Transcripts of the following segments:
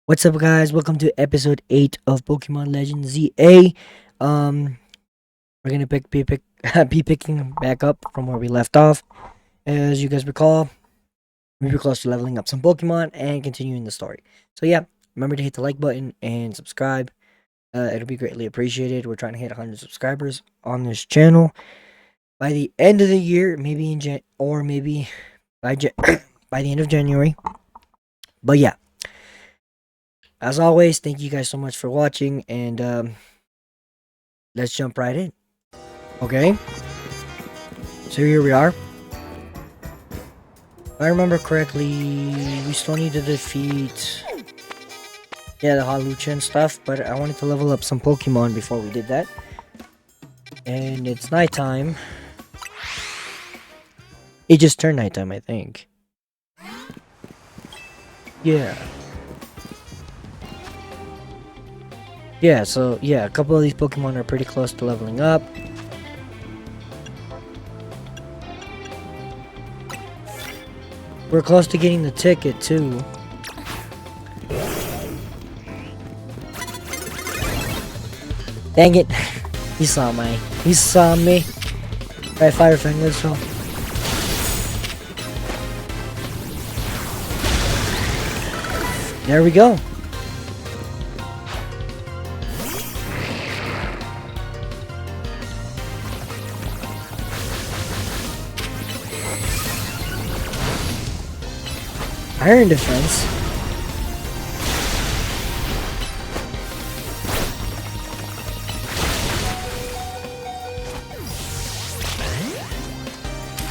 What's up, guys? Welcome to episode 8 of Pokemon Legends ZA. We're gonna be picking back up from where we left off. As you guys recall, we were close to leveling up some Pokemon and continuing the story. So yeah, remember to hit the like button and subscribe. It'll be greatly appreciated. We're trying to hit 100 subscribers on this channel by the end of the year, maybe maybe by by the end of January. But yeah, as always, thank you guys so much for watching, and let's jump right in. Okay, so here we are. If I remember correctly, we still need to defeat, yeah, the Halucha and stuff, but I wanted to level up some Pokemon before we did that. And it's nighttime. It just turned nighttime, I think. Yeah. Yeah, so yeah, a couple of these Pokemon are pretty close to leveling up. We're close to getting the ticket too. Dang it. He saw me. Right, Fire Fang, let's go. There we go. Iron defense.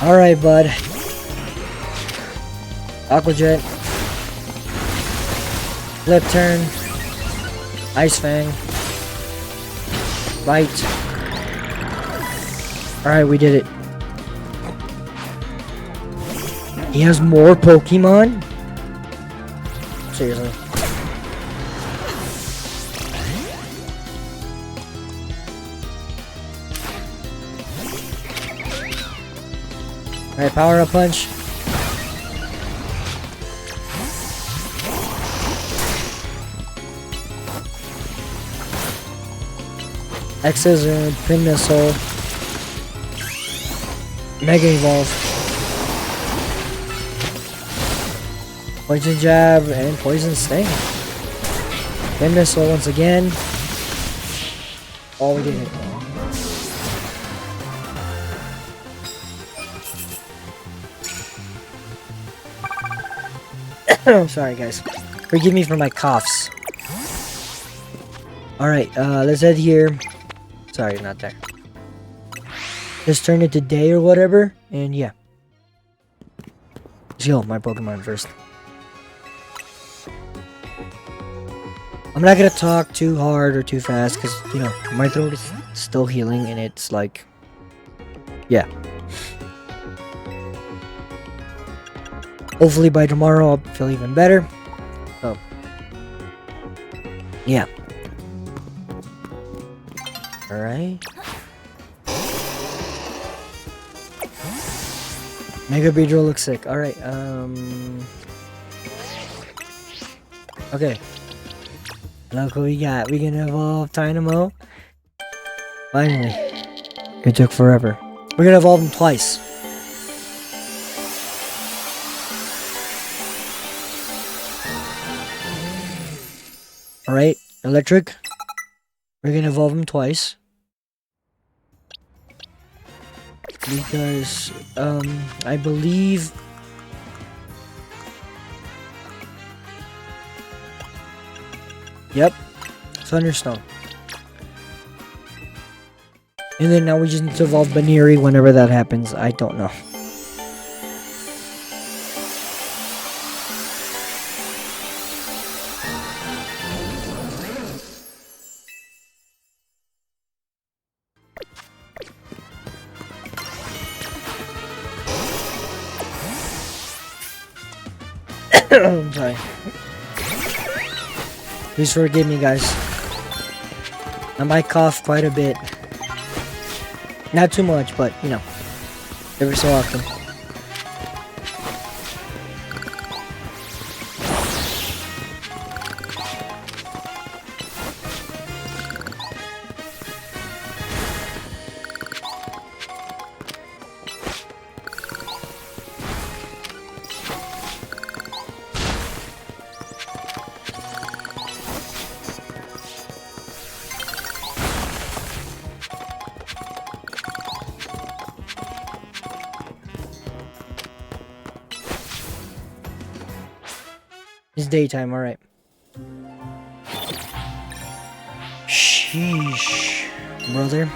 Alright, bud. Aqua Jet. Flip turn. Ice Fang. Bite. Alright, we did it. He has more Pokemon? Seriously. Alright, power up punch. X-Scissor, Pin Missile. Mega Evolve. Poison Jab and Poison Sting. Pin Missile once again. Oh, we did it. I'm sorry, guys. Forgive me for my coughs. Alright, let's head here. Sorry, not there. Just turn it to day or whatever, and yeah. Let's heal my Pokemon first. I'm not gonna talk too hard or too fast, because, you know, my throat is still healing, and it's like... yeah. Hopefully by tomorrow I'll feel even better. So... yeah. Alright. Mega Beedrill looks sick. Alright, okay. Look what we got. We can evolve Dynamo. Finally. It took forever. We're gonna evolve him twice. Alright, Electric. We're gonna evolve him twice. Because, I believe... yep. Thunderstone. And then now we just need to evolve Baneri whenever that happens. I don't know. I'm sorry. Please forgive me, guys. I might cough quite a bit. Not too much, but, you know, every so often. It's daytime, alright. Sheesh, brother.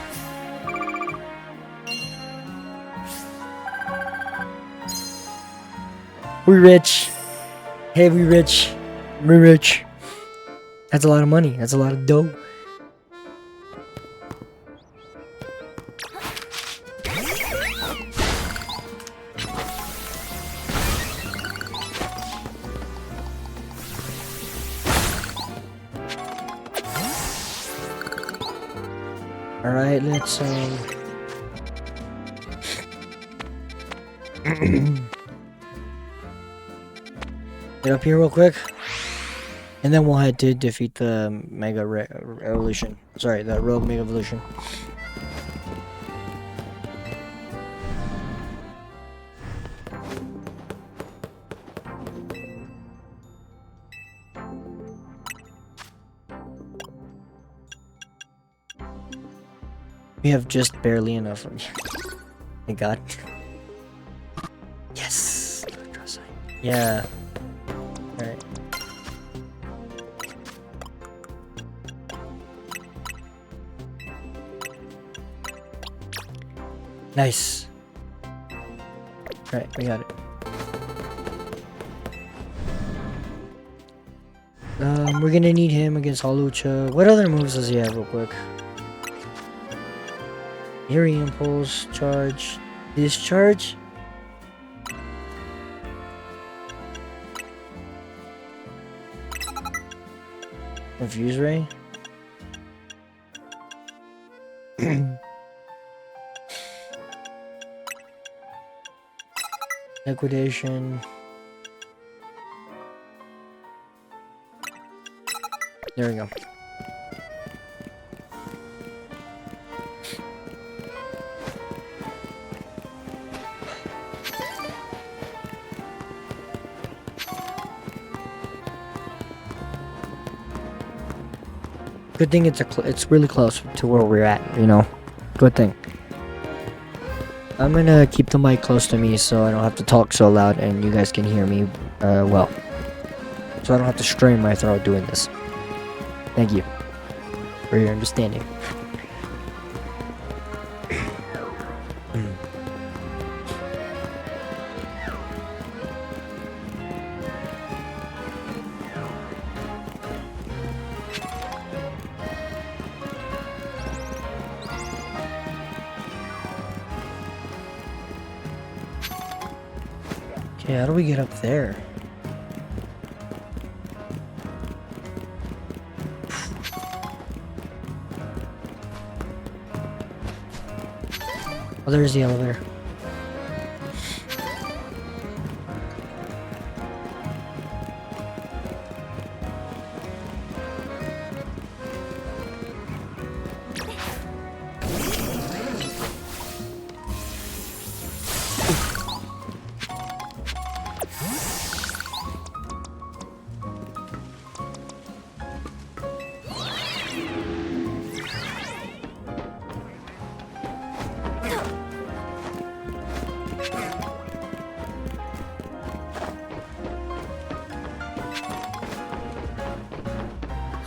We rich. Hey, we rich. We rich. That's a lot of money. That's a lot of dough. Alright, let's get up here real quick. And then we'll head to defeat the Mega Evolution. Sorry, the Rogue Mega Evolution. We have just barely enough. Thank God. Yes! Yeah. Alright. Nice. Alright, we got it. We're gonna need him against Hawlucha. What other moves does he have real quick? Eerie Impulse, Charge, Discharge? Confuse Ray? Liquidation. There we go. Good thing it's really close to where we're at, you know. Good thing. I'm gonna keep the mic close to me so I don't have to talk so loud and you guys can hear me well. So I don't have to strain my throat doing this. Thank you for your understanding. Okay, how do we get up there? Oh, there's the elevator.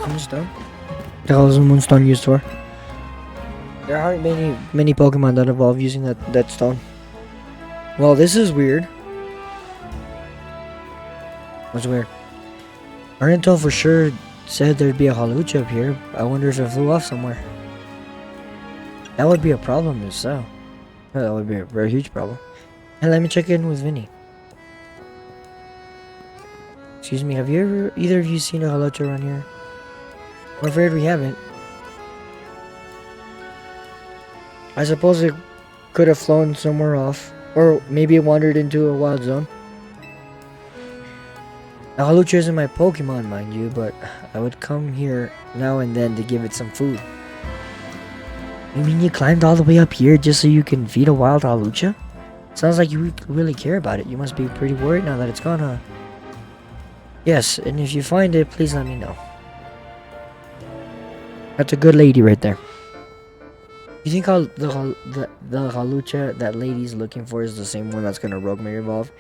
Moonstone? The hell is a Moonstone used for? There aren't many Pokemon that evolve using that stone. Well, this is weird. What's weird? Arnito for sure said there'd be a Hawlucha up here. I wonder if it flew off somewhere. That would be a problem if so. That would be a very huge problem. And let me check in with Vinny. Excuse me, have either of you seen a Hawlucha around here? I'm afraid we haven't. I suppose it could have flown somewhere off. Or maybe it wandered into a wild zone. Now, Hawlucha isn't my Pokemon, mind you, but I would come here now and then to give it some food. You mean you climbed all the way up here just so you can feed a wild Hawlucha? Sounds like you really care about it. You must be pretty worried now that it's gone, huh? Yes, and if you find it, please let me know. That's a good lady right there. You think the Hawlucha that lady's looking for is the same one that's gonna Rogue Mega Evolve?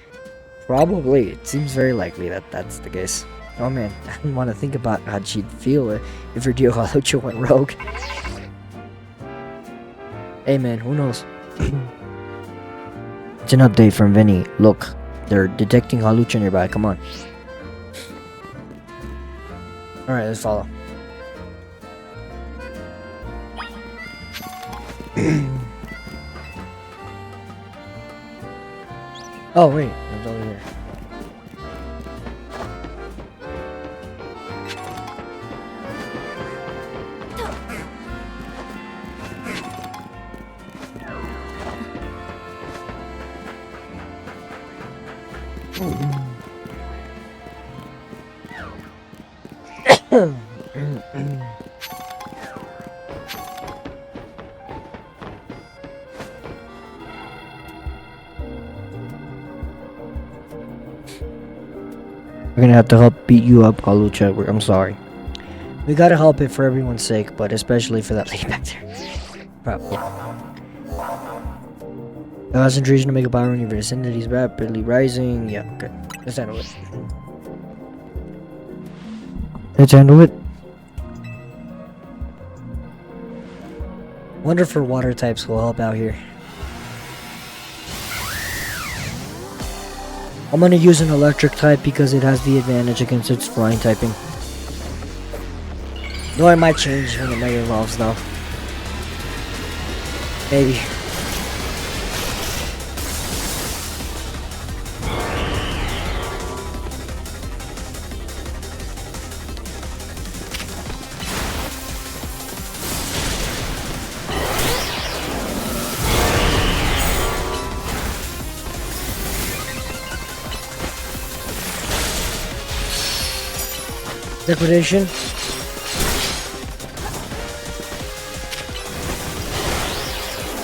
Probably. It seems very likely that that's the case. Oh man, I didn't want to think about how she'd feel if her dear Halucha went rogue. Hey man, who knows? It's an update from Vinny. Look, they're detecting Halucha nearby. Come on. Alright, let's follow. Oh wait, it's over here. We're gonna have to help beat you up, Halucha. I'm sorry. We gotta help it for everyone's sake, but especially for that lady back there. Probably. Concentration to make a power in your vicinity is rapidly rising. Yeah, okay. Let's handle it. Let's handle it. Wonder if water types will help out here. I'm gonna use an electric type because it has the advantage against its flying typing. Though I might change when it mega evolves though. Maybe. Liquidation.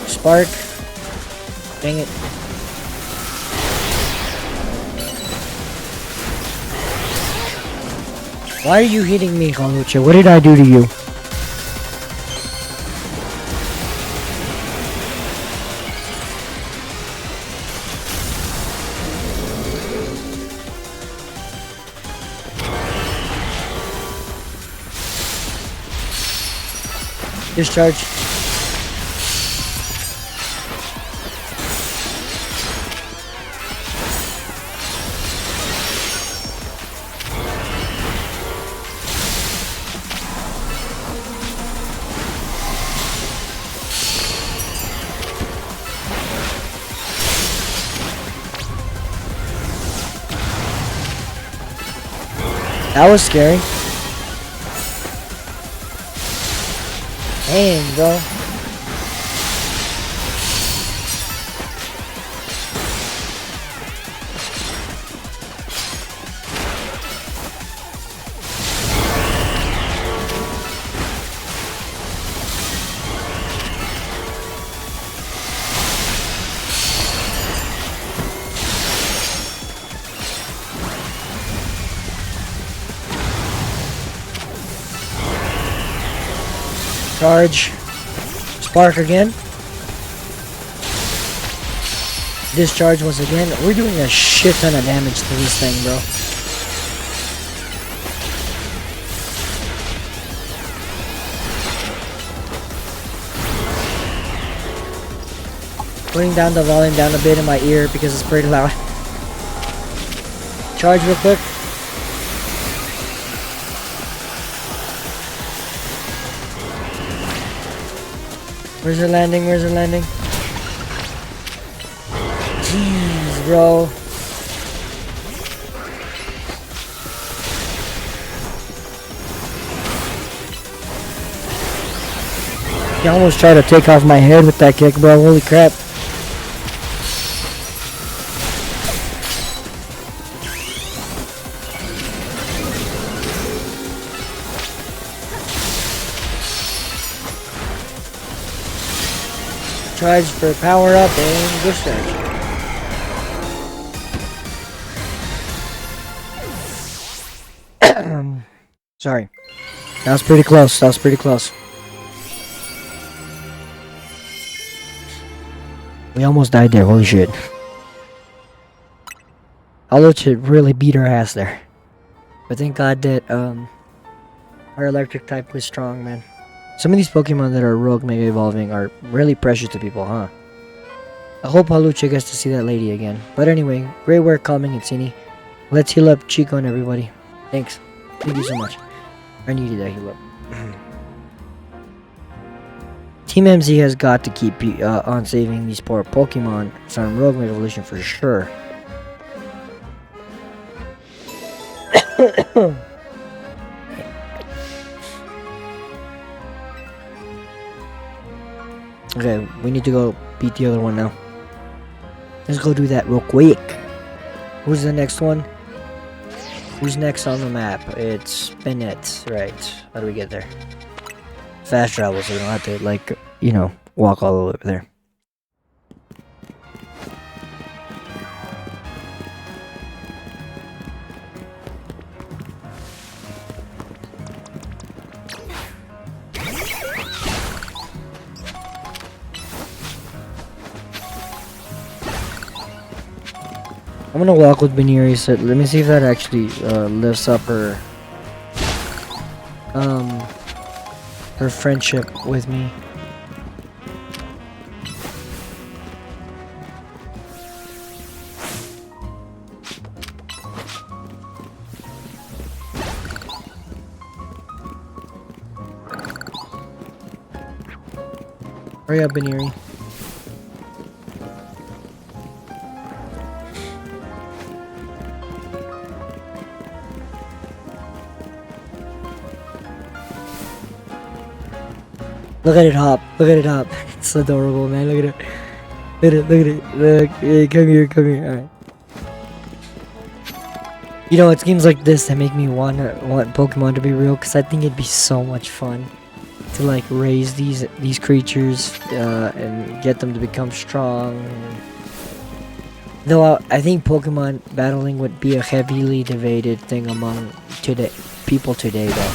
Spark. Dang it. Why are you hitting me, Halucha? What did I do to you? Discharge. That was scary. Dang, bro. Charge. Spark again. Discharge once again. We're doing a shit ton of damage to this thing, bro. Putting down the volume down a bit in my ear because it's pretty loud. Charge real quick. Where's it landing? Where's it landing? Jeez, bro. He almost tried to take off my head with that kick, bro. Holy crap. Charge for power up and discharge. Sorry. That was pretty close. That was pretty close. We almost died there. Holy shit. Halucha really beat her ass there. But thank God that our electric type was strong, man. Some of these Pokemon that are rogue mega evolving are really precious to people, huh? I hope Halucha gets to see that lady again. But anyway, great work calming Itsini. Let's heal up Chico and everybody. Thanks. Thank you so much. I needed that heal up. Team MZ has got to keep on saving these poor Pokemon from Rogue Mega Evolution for sure. Okay, we need to go beat the other one now. Let's go do that real quick. Who's the next one? Who's next on the map? It's Bennett, right? How do we get there? Fast travel, so we don't have to, like, you know, walk all the way over there. I'm gonna walk with Beniri, so let me see if that actually lifts up her friendship with me. Hurry up, Beniri. Look at it hop. Look at it hop. It's adorable, man. Look at it. Look at it. Look at it. Look. Hey, come here. Come here. Alright. You know, it's games like this that make me want Pokemon to be real, because I think it'd be so much fun to like raise these creatures and get them to become strong. Though I think Pokemon battling would be a heavily debated thing among people today, though.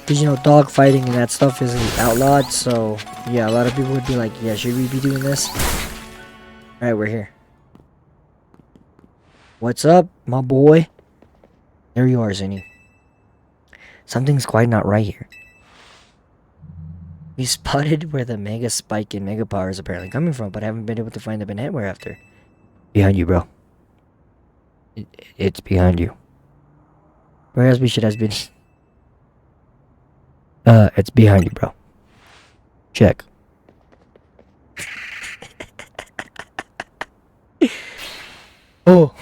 Because, you know, dog fighting and that stuff is outlawed, so yeah, a lot of people would be like, yeah, should we be doing this? Alright, we're here. What's up, my boy? There you are, Zinni. Something's quite not right here. We spotted where the mega spike in mega power is apparently coming from, but I haven't been able to find the Bennett we're after. Behind you, bro. It's behind you. Where else we should have been? It's behind you, bro. Check. Oh.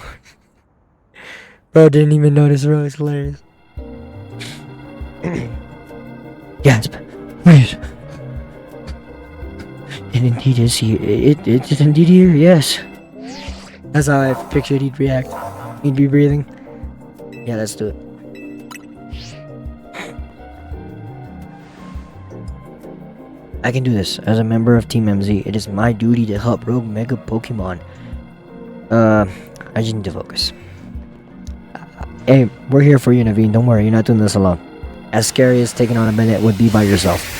Bro didn't even notice, bro. It's hilarious. Gasp. Yes. It indeed is here. It is indeed here, yes. That's how I pictured he'd react. He'd be breathing. Yeah, let's do it. I can do this. As a member of Team MZ, it is my duty to help rogue mega Pokemon. I just need to focus. Hey, we're here for you, Naveen. Don't worry, you're not doing this alone. As scary as taking on a Bennett would be by yourself.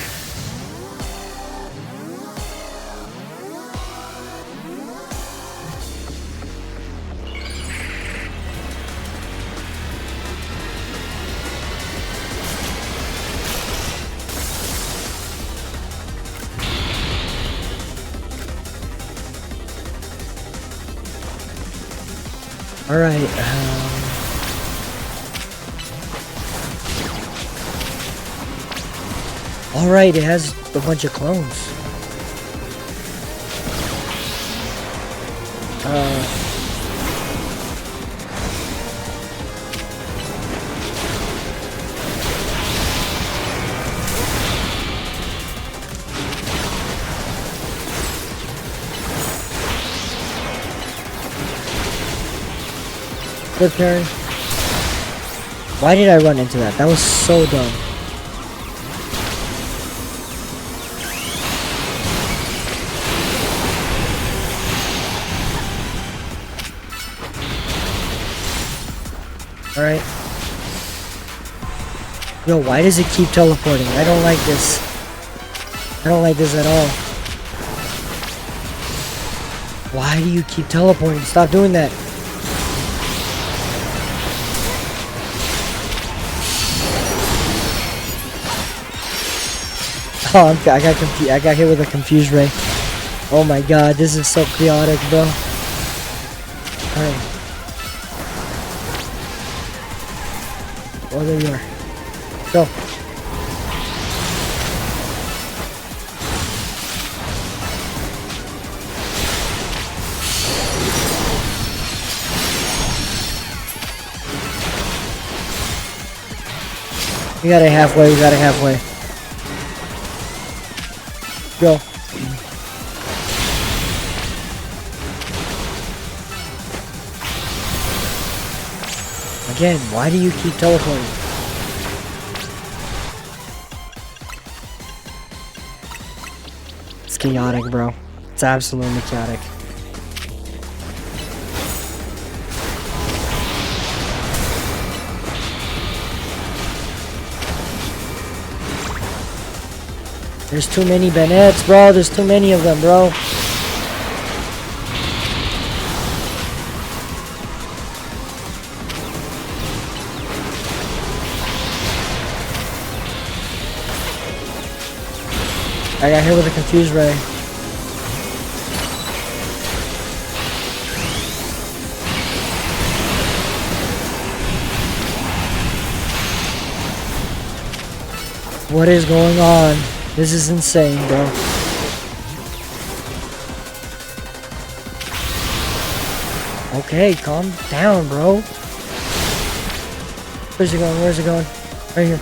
Alright, Alright, it has a bunch of clones. Flip turn. Why did I run into that? That was so dumb. Alright. Yo, why does it keep teleporting? I don't like this. I don't like this at all. Why do you keep teleporting? Stop doing that. Oh, I got confused. I got hit with a confused ray. Oh my god, this is so chaotic, bro. Alright. Oh, there you are. Go. We got it halfway, we got it halfway. Go. Again, why do you keep teleporting? It's chaotic, bro. It's absolutely chaotic. There's too many Bennett's, bro. There's too many of them, bro. I got hit with a confused ray. What is going on? This is insane, bro. Okay, calm down, bro. Where's it going? Where's it going? Right here.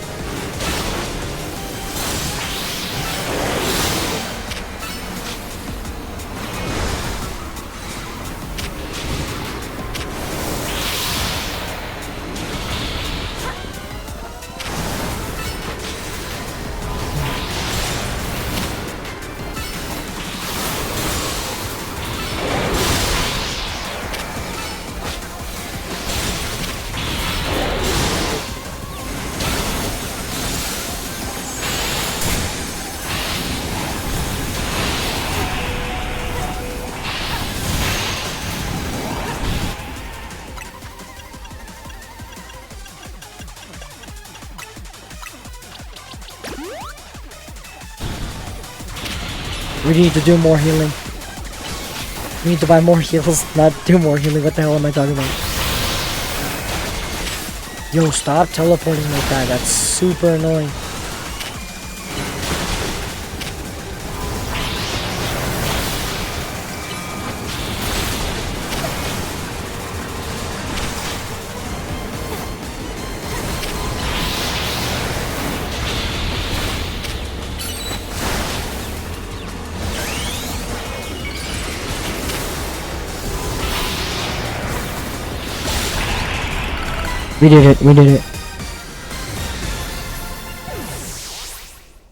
We need to do more healing. We need to buy more heals, not do more healing. What the hell am I talking about? Yo, stop teleporting like that. That's super annoying. We did it, we did it.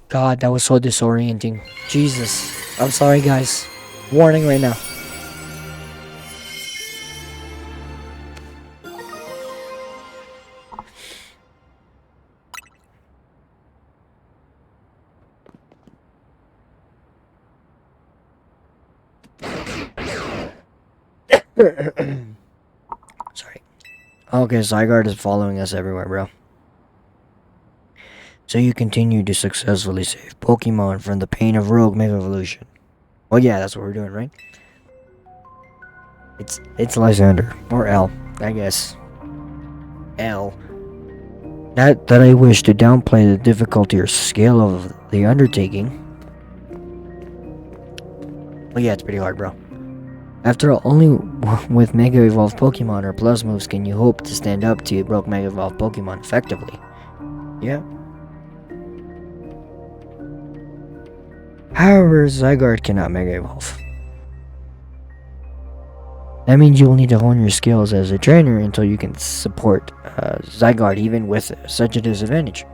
God, that was so disorienting. Jesus. I'm sorry, guys. Warning right now. Sorry. Okay, Zygarde is following us everywhere, bro. So you continue to successfully save Pokemon from the pain of Rogue Mega Evolution. Well, yeah, that's what we're doing, right? It's Lysander. Or L, I guess. L. Not that I wish to downplay the difficulty or scale of the undertaking. But yeah, it's pretty hard, bro. After all, only with Mega Evolved Pokemon or Plus moves can you hope to stand up to Rogue Mega Evolved Pokemon effectively. Yeah. However, Zygarde cannot Mega Evolve. That means you will need to hone your skills as a trainer until you can support Zygarde even with such a disadvantage.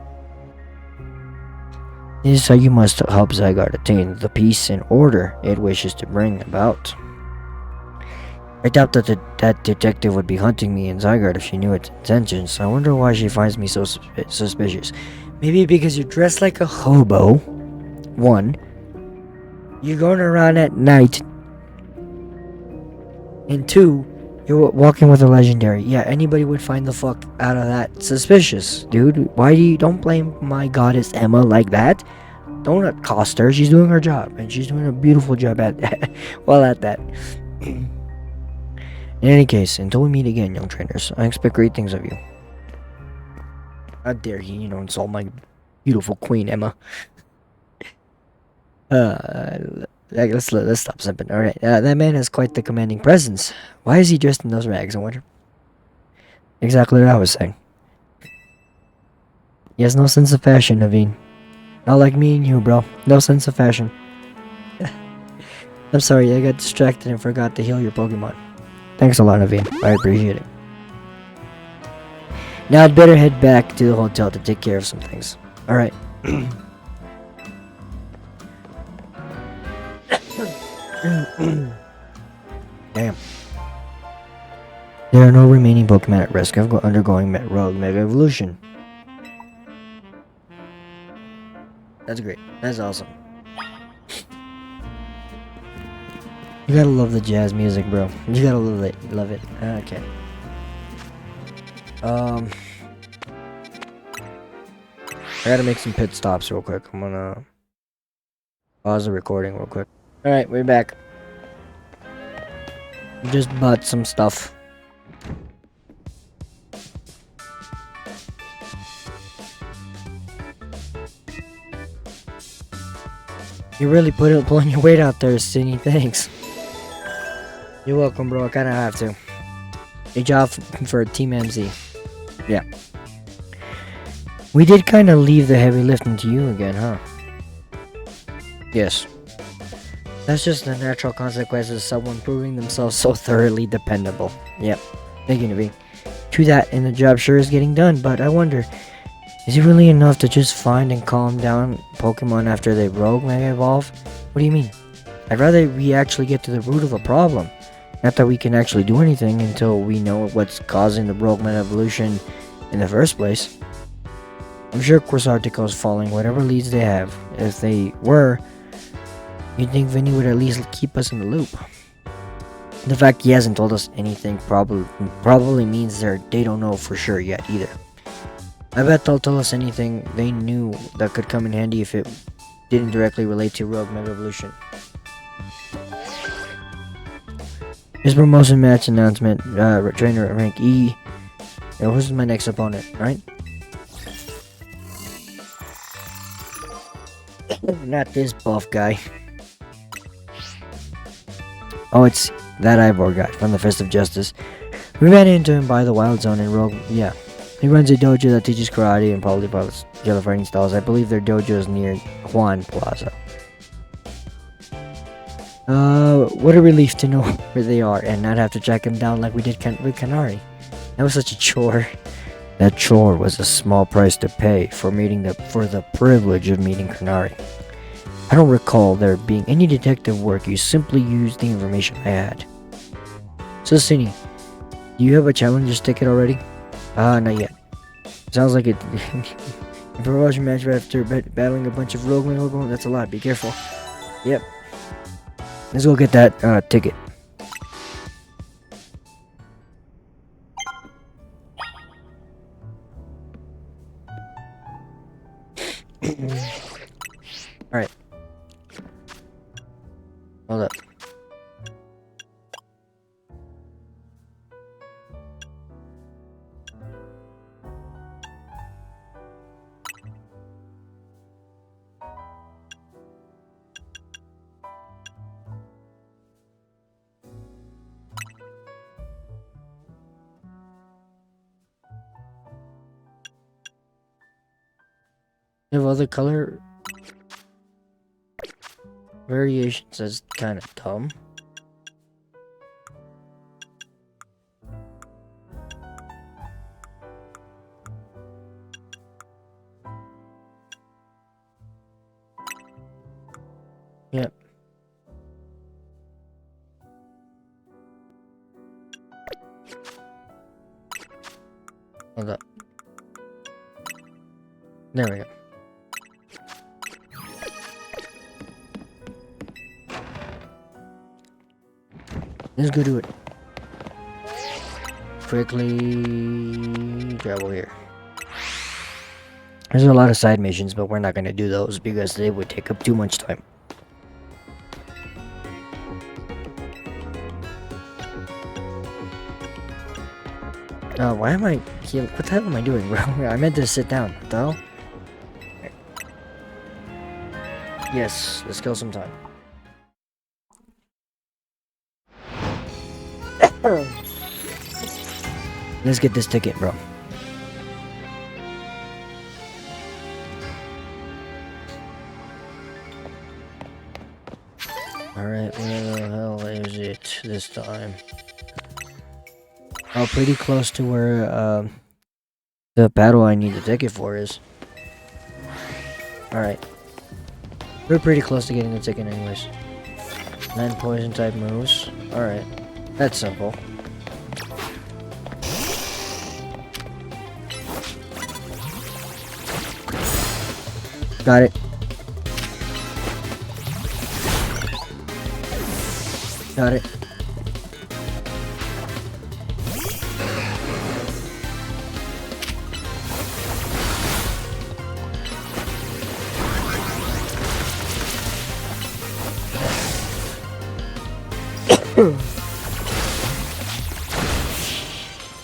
This is how you must help Zygarde attain the peace and order it wishes to bring about. I doubt that that detective would be hunting me and Zygarde if she knew its intentions. I wonder why she finds me so suspicious. Maybe because you're dressed like a hobo. 1. You're going around at night. And 2, you're walking with a legendary. Yeah, anybody would find the fuck out of that suspicious, dude. Why do you don't blame my goddess Emma like that? Don't accost her. She's doing her job, and she's doing a beautiful job at well at that. In any case, until we meet again, young trainers, I expect great things of you. How dare you know, insult my beautiful queen, Emma. Let's stop simping. All right, that man has quite the commanding presence. Why is he dressed in those rags? I wonder. Exactly what I was saying. He has no sense of fashion, Naveen. Not like me and you, bro. No sense of fashion. I'm sorry, I got distracted and forgot to heal your Pokemon. Thanks a lot, Naveen. I appreciate it. Now I'd better head back to the hotel to take care of some things. Alright. Damn. There are no remaining Pokemon at risk of undergoing Rogue Mega Evolution. That's great. That's awesome. You gotta love the jazz music, bro. You gotta love it. Love it. Okay. I gotta make some pit stops real quick. I'm gonna pause the recording real quick. Alright, we're back. Just bought some stuff. You really pulling your weight out there, Sydney. Thanks. You're welcome, bro. I kinda have to. A job for Team MZ. Yeah. We did kinda leave the heavy lifting to you again, huh? Yes. That's just the natural consequence of someone proving themselves so thoroughly dependable. Yep. Thank you, Navi. True that, and the job sure is getting done, but I wonder, is it really enough to just find and calm down Pokemon after they Rogue Mega Evolve? What do you mean? I'd rather we actually get to the root of the problem. Not that we can actually do anything until we know what's causing the Rogue Mega Evolution in the first place. I'm sure Quasartico's following whatever leads they have. If they were, you'd think Vinny would at least keep us in the loop. The fact he hasn't told us anything probably means they don't know for sure yet either. I bet they'll tell us anything they knew that could come in handy if it didn't directly relate to Rogue Mega Evolution. This promotion match announcement, trainer at rank E. Who's my next opponent, right? Not this buff guy. Oh, it's that Ivor guy from the Fist of Justice. We ran into him by the Wild Zone in Rogue. Yeah. He runs a dojo that teaches karate and probably about yellow fighting styles. I believe their dojo is near Juan Plaza. What a relief to know where they are and not have to track them down like we did with Kanari. That was such a chore. That chore was a small price to pay for the privilege of meeting Kanari. I don't recall there being any detective work. You simply used the information I had. So, Cine, do you have a challenger's ticket already? Not yet. Sounds like it. A promotion match after battling a bunch of rogue Pokemon. That's a lot. Be careful. Yep. Let's go get that ticket. Alright. Hold up. You have other color variations. That's kind of dumb. Yep. Hold up. There we go. Let's go do it. Quickly travel here. There's a lot of side missions, but we're not gonna do those because they would take up too much time. Why am I healing? What the hell am I doing, bro? I meant to sit down. What the hell? Yes, let's kill some time. Let's get this ticket, bro. Alright, where the hell is it this time? Oh, pretty close to where the battle I need the ticket for is. Alright. We're pretty close to getting the ticket anyways. 9 poison type moves. Alright. That's simple. Got it. Got it.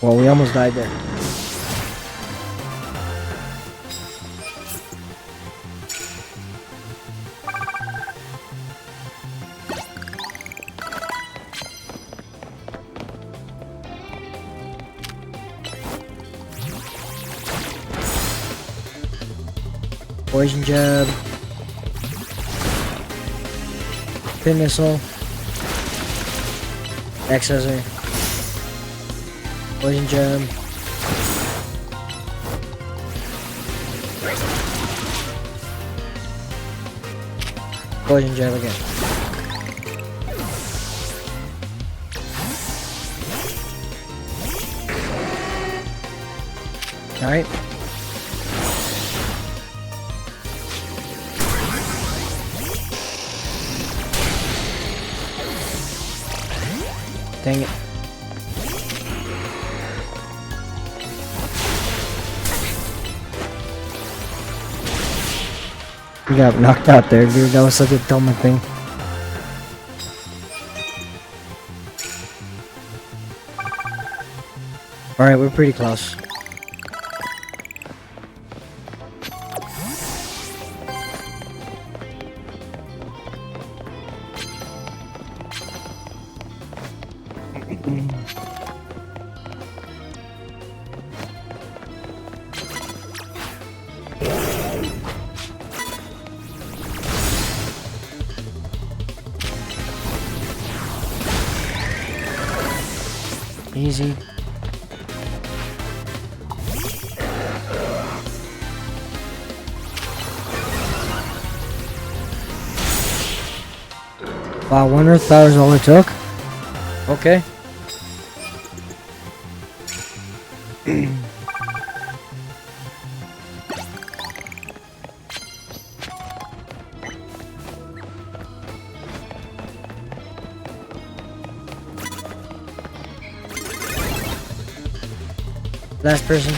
Well, we almost died there. Poison jab. Pin missile. Accessor. Poison jab. Poison jab again. Alright. Dang it. You got knocked out there, dude. That was such a dumb thing. Alright, we're pretty close. Easy. Wow, 1 Earth Power is all it took? Okay. Last person.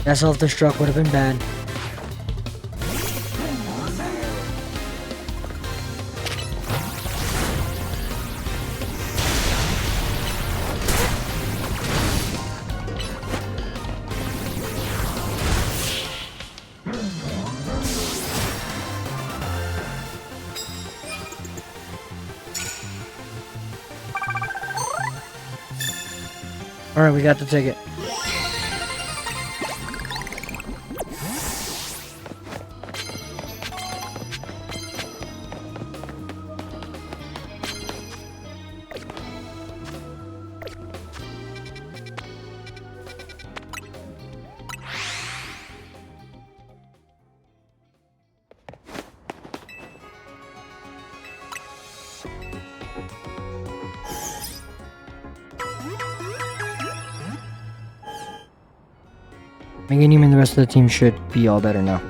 That self-destruct would have been bad. Alright, we got the ticket. Meganium and the rest of the team should be all better now.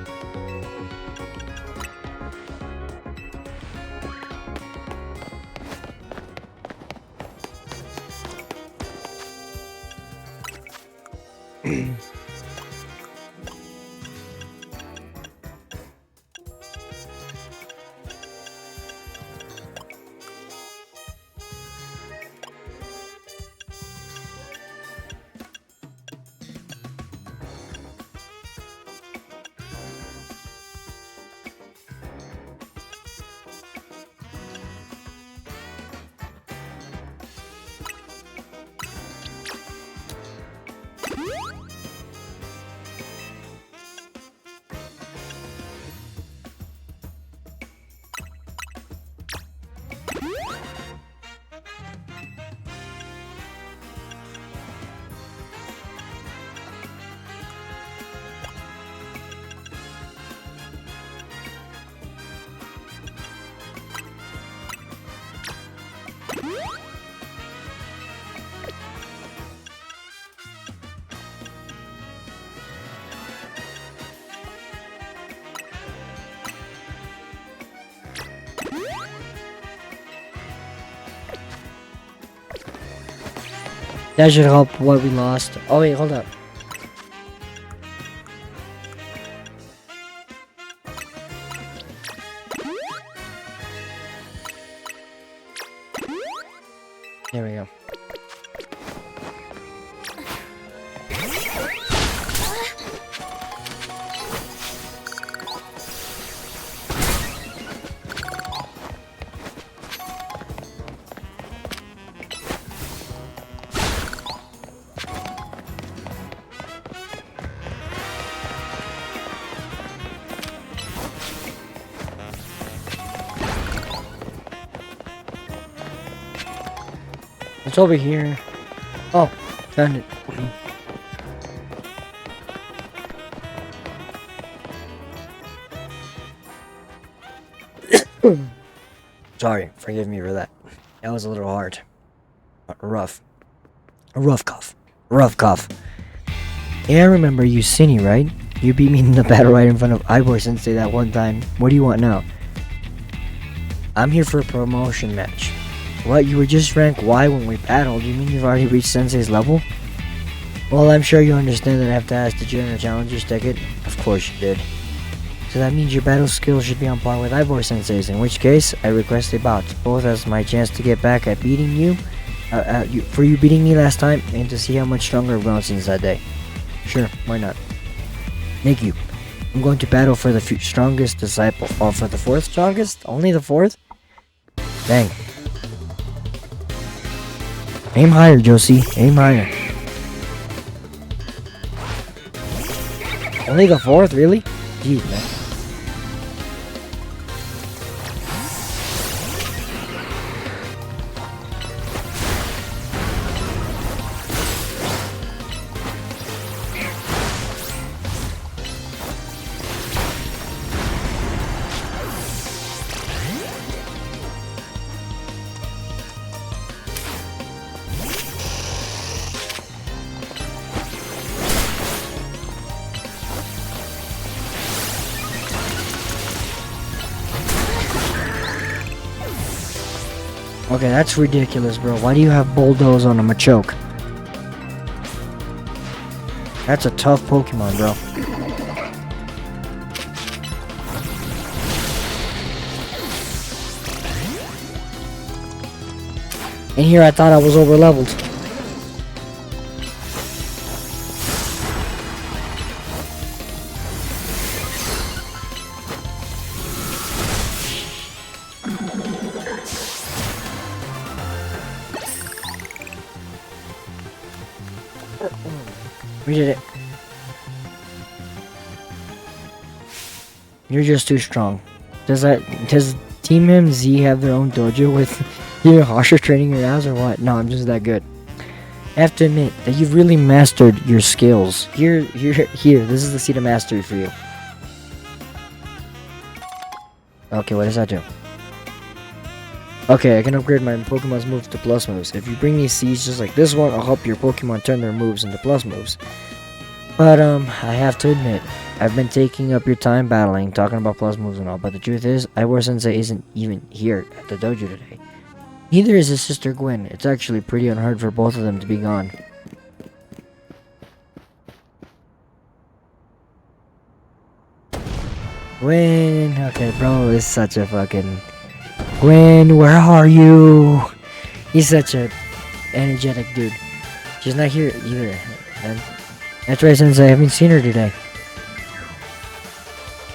That should help what we lost. Oh wait, hold up. There we go. It's over here. Oh, found it. Sorry, forgive me for that. That was a little hard. Rough. A rough cough. Rough cough. Yeah, I remember you, Cinny, right? You beat me in the battle right in front of Ivor Sensei that one time. What do you want now? I'm here for a promotion match. What, you were just rank Y when we battled? You mean you've already reached Sensei's level? Well, I'm sure you understand that I have to ask, did you earn a challenger's ticket? Of course you did. So that means your battle skills should be on par with Ivor Sensei's, in which case, I request a bout, both as my chance to get back at beating you, for you beating me last time, and to see how much stronger I've grown since that day. Sure, why not? Thank you. I'm going to battle for the strongest disciple. Oh, for the fourth strongest? Only the fourth? Dang. Aim higher, Josie. Aim higher. Only the fourth? Really? Jeez, man. Okay, that's ridiculous, bro. Why do you have Bulldoze on a Machoke? That's a tough Pokemon, bro. In here, I thought I was over-leveled. We did it. You're just too strong. Does Team MZ have their own dojo with you harsher training your ass or what? No, I'm just that good. I have to admit that you've really mastered your skills. Here, this is the seat of mastery for you. Okay, what does that do? Okay, I can upgrade my Pokemon's moves to plus moves. If you bring me seeds just like this one, I'll help your Pokemon turn their moves into plus moves. But, I have to admit, I've been taking up your time battling, talking about plus moves and all, but the truth is, Ivor Sensei isn't even here at the dojo today. Neither is his sister Gwen. It's actually pretty unheard for both of them to be gone. Gwen. Okay, bro is such a fucking... Gwen, where are you? He's such a energetic dude. She's not here either. And that's right, since I haven't seen her today.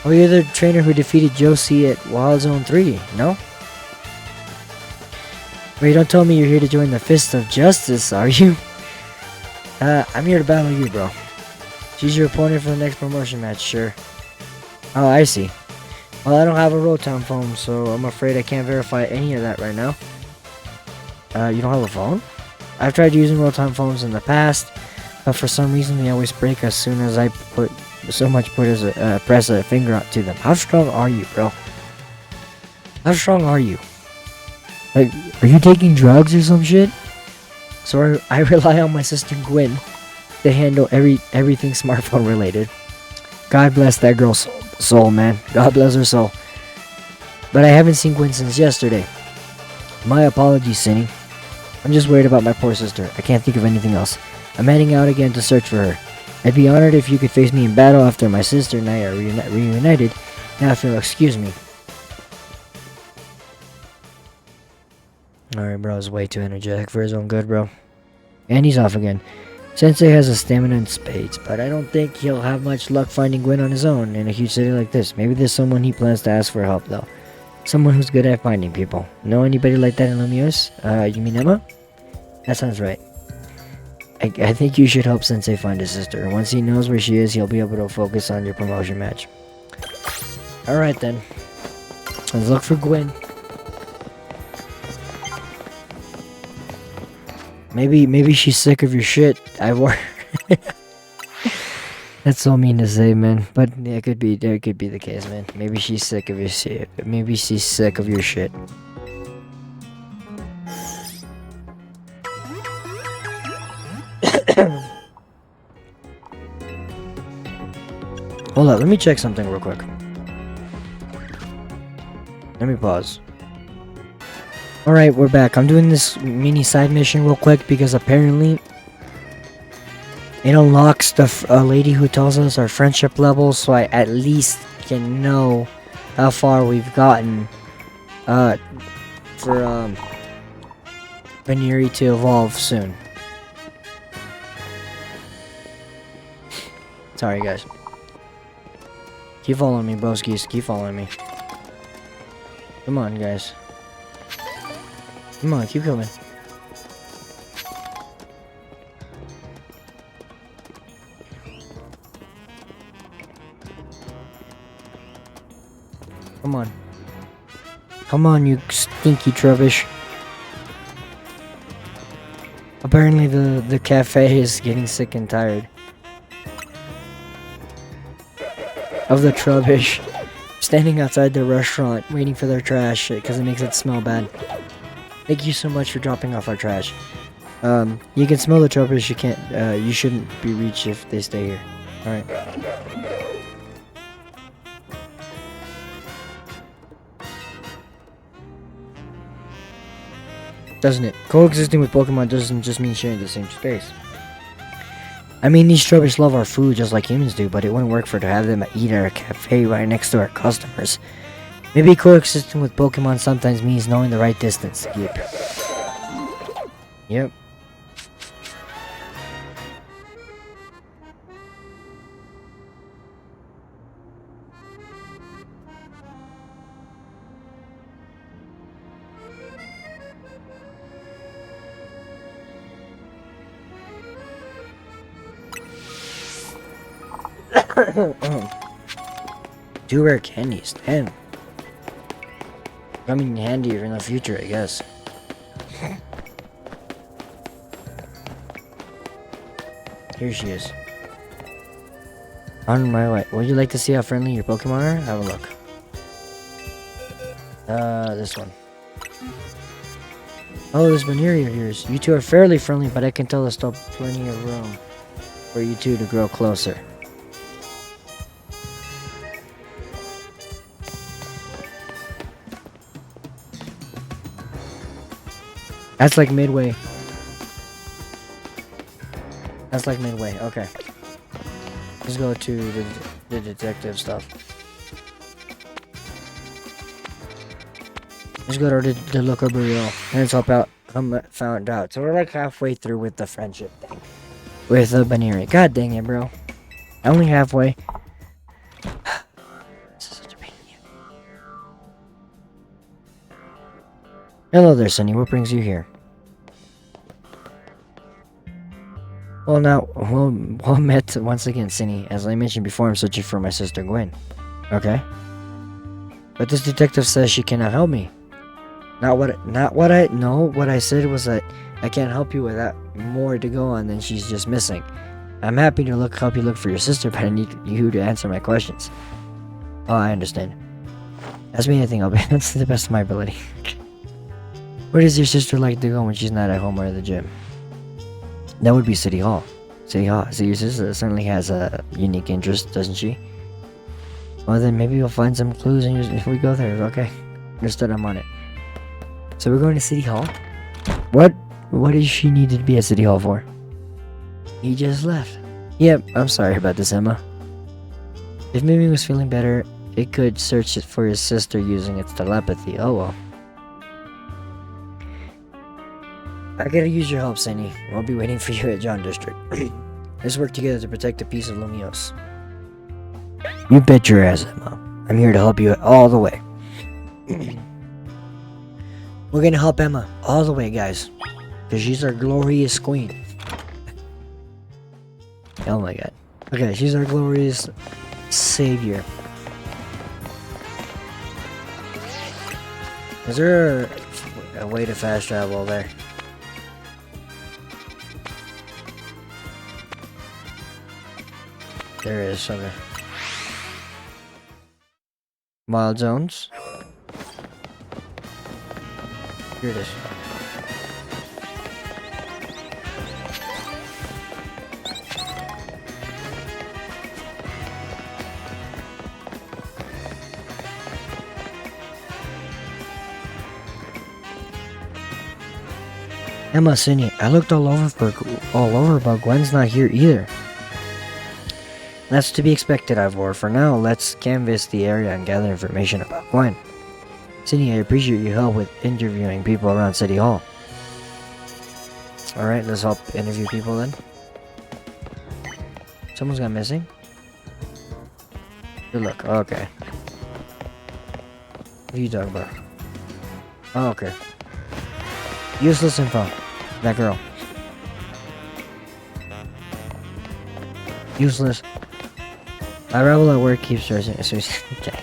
Oh, you're the trainer who defeated Josie at Wild Zone 3, no? Wait, don't tell me you're here to join the Fist of Justice, are you? I'm here to battle you, bro. She's your opponent for the next promotion match, sure. Oh, I see. Well, I don't have a Rotom phone, so I'm afraid I can't verify any of that right now. You don't have a phone? I've tried using Rotom phones in the past, but for some reason they always break as soon as I press a finger to them. How strong are you, bro? How strong are you? Like, are you taking drugs or some shit? So I rely on my sister Gwen to handle everything smartphone related. God bless that girl's soul, man. God bless her soul. But I haven't seen Gwen since yesterday. My apologies, Cindy. I'm just worried about my poor sister. I can't think of anything else. I'm heading out again to search for her. I'd be honored if you could face me in battle after my sister and I are reunited. Now if you'll excuse me. Alright, bro, is way too energetic for his own good, bro. And he's off again. Sensei has a stamina in spades, but I don't think he'll have much luck finding Gwen on his own in a huge city like this. Maybe there's someone he plans to ask for help, though. Someone who's good at finding people. Know anybody like that in Lemieux? You mean Emma? That sounds right. I think you should help Sensei find his sister. Once he knows where she is, he'll be able to focus on your promotion match. Alright then. Let's look for Gwen. Maybe she's sick of your shit. That's so mean to say, man. But it could be the case, man. Maybe she's sick of your shit. Maybe she's sick of your shit. Hold up, let me check something real quick. Let me pause. Alright, we're back. I'm doing this mini side mission real quick because apparently it unlocks the lady who tells us our friendship level, so I at least can know how far we've gotten for Veneeri to evolve soon. Sorry, guys. Keep following me, broskies. Keep following me. Come on, guys. Come on, keep coming. Come on. Come on, you stinky trubbish. Apparently the cafe is getting sick and tired of the trubbish standing outside the restaurant waiting for their trash because it makes it smell bad. Thank you so much for dropping off our trash. You can smell the trubbish. You can't. You shouldn't be reached if they stay here. All right. Doesn't it? Coexisting with Pokemon doesn't just mean sharing the same space. I mean, these trubbish love our food just like humans do, but it wouldn't work to have them eat at our cafe right next to our customers. Maybe coexisting with Pokemon sometimes means knowing the right distance. Yep. Two rare candies, damn. Coming handier in the future, I guess. Here she is. On my way. Would you like to see how friendly your Pokemon are? Have a look. This one. Oh, this Veneeri of yours. You two are fairly friendly, but I can tell there's still plenty of room for you two to grow closer. That's like midway. That's like midway. Okay. Let's go to the detective stuff. Let's go to the local burial. Let's help out. Found out. So we're like halfway through with the friendship thing. With the Baneri. God dang it, bro. Only halfway. This is such a pain in the ass. Hello there, Sunny. What brings you here? Well, met once again, Cindy. As I mentioned before, I'm searching for my sister Gwen. Okay. But this detective says she cannot help me. What I said was that I can't help you with that more to go on than she's just missing. I'm happy to help you look for your sister, but I need you to answer my questions. Oh, I understand. Ask me anything, I'll be that's to the best of my ability. Where does your sister like to go when she's not at home or at the gym? That would be City Hall. City Hall. So your sister certainly has a unique interest, doesn't she? Well, then maybe we'll find some clues if we go there. Okay. Understood, I'm on it. So we're going to City Hall? What does she need to be at City Hall for? He just left. Yep, I'm sorry about this, Emma. If Mimi was feeling better, it could search for his sister using its telepathy. Oh well. I gotta use your help, Sunny. I'll be waiting for you at John District. Let's work together to protect the peace of Lumios. You bet your ass, Emma. I'm here to help you all the way. We're gonna help Emma all the way, guys. Because she's our glorious queen. Oh my god. Okay, she's our glorious savior. Is there a way to fast travel there? There is something. Mild zones. Here it is. Emma, Cindy, I looked all over, but Gwen's not here either. That's to be expected, Ivor. For now, let's canvass the area and gather information about Gwen. Cindy, I appreciate your help with interviewing people around City Hall. Alright, let's help interview people then. Someone's gone missing? Good luck. Okay. What are you talking about? Oh, okay. Useless info. That girl. Useless. My rebel at work keeps searching. Okay.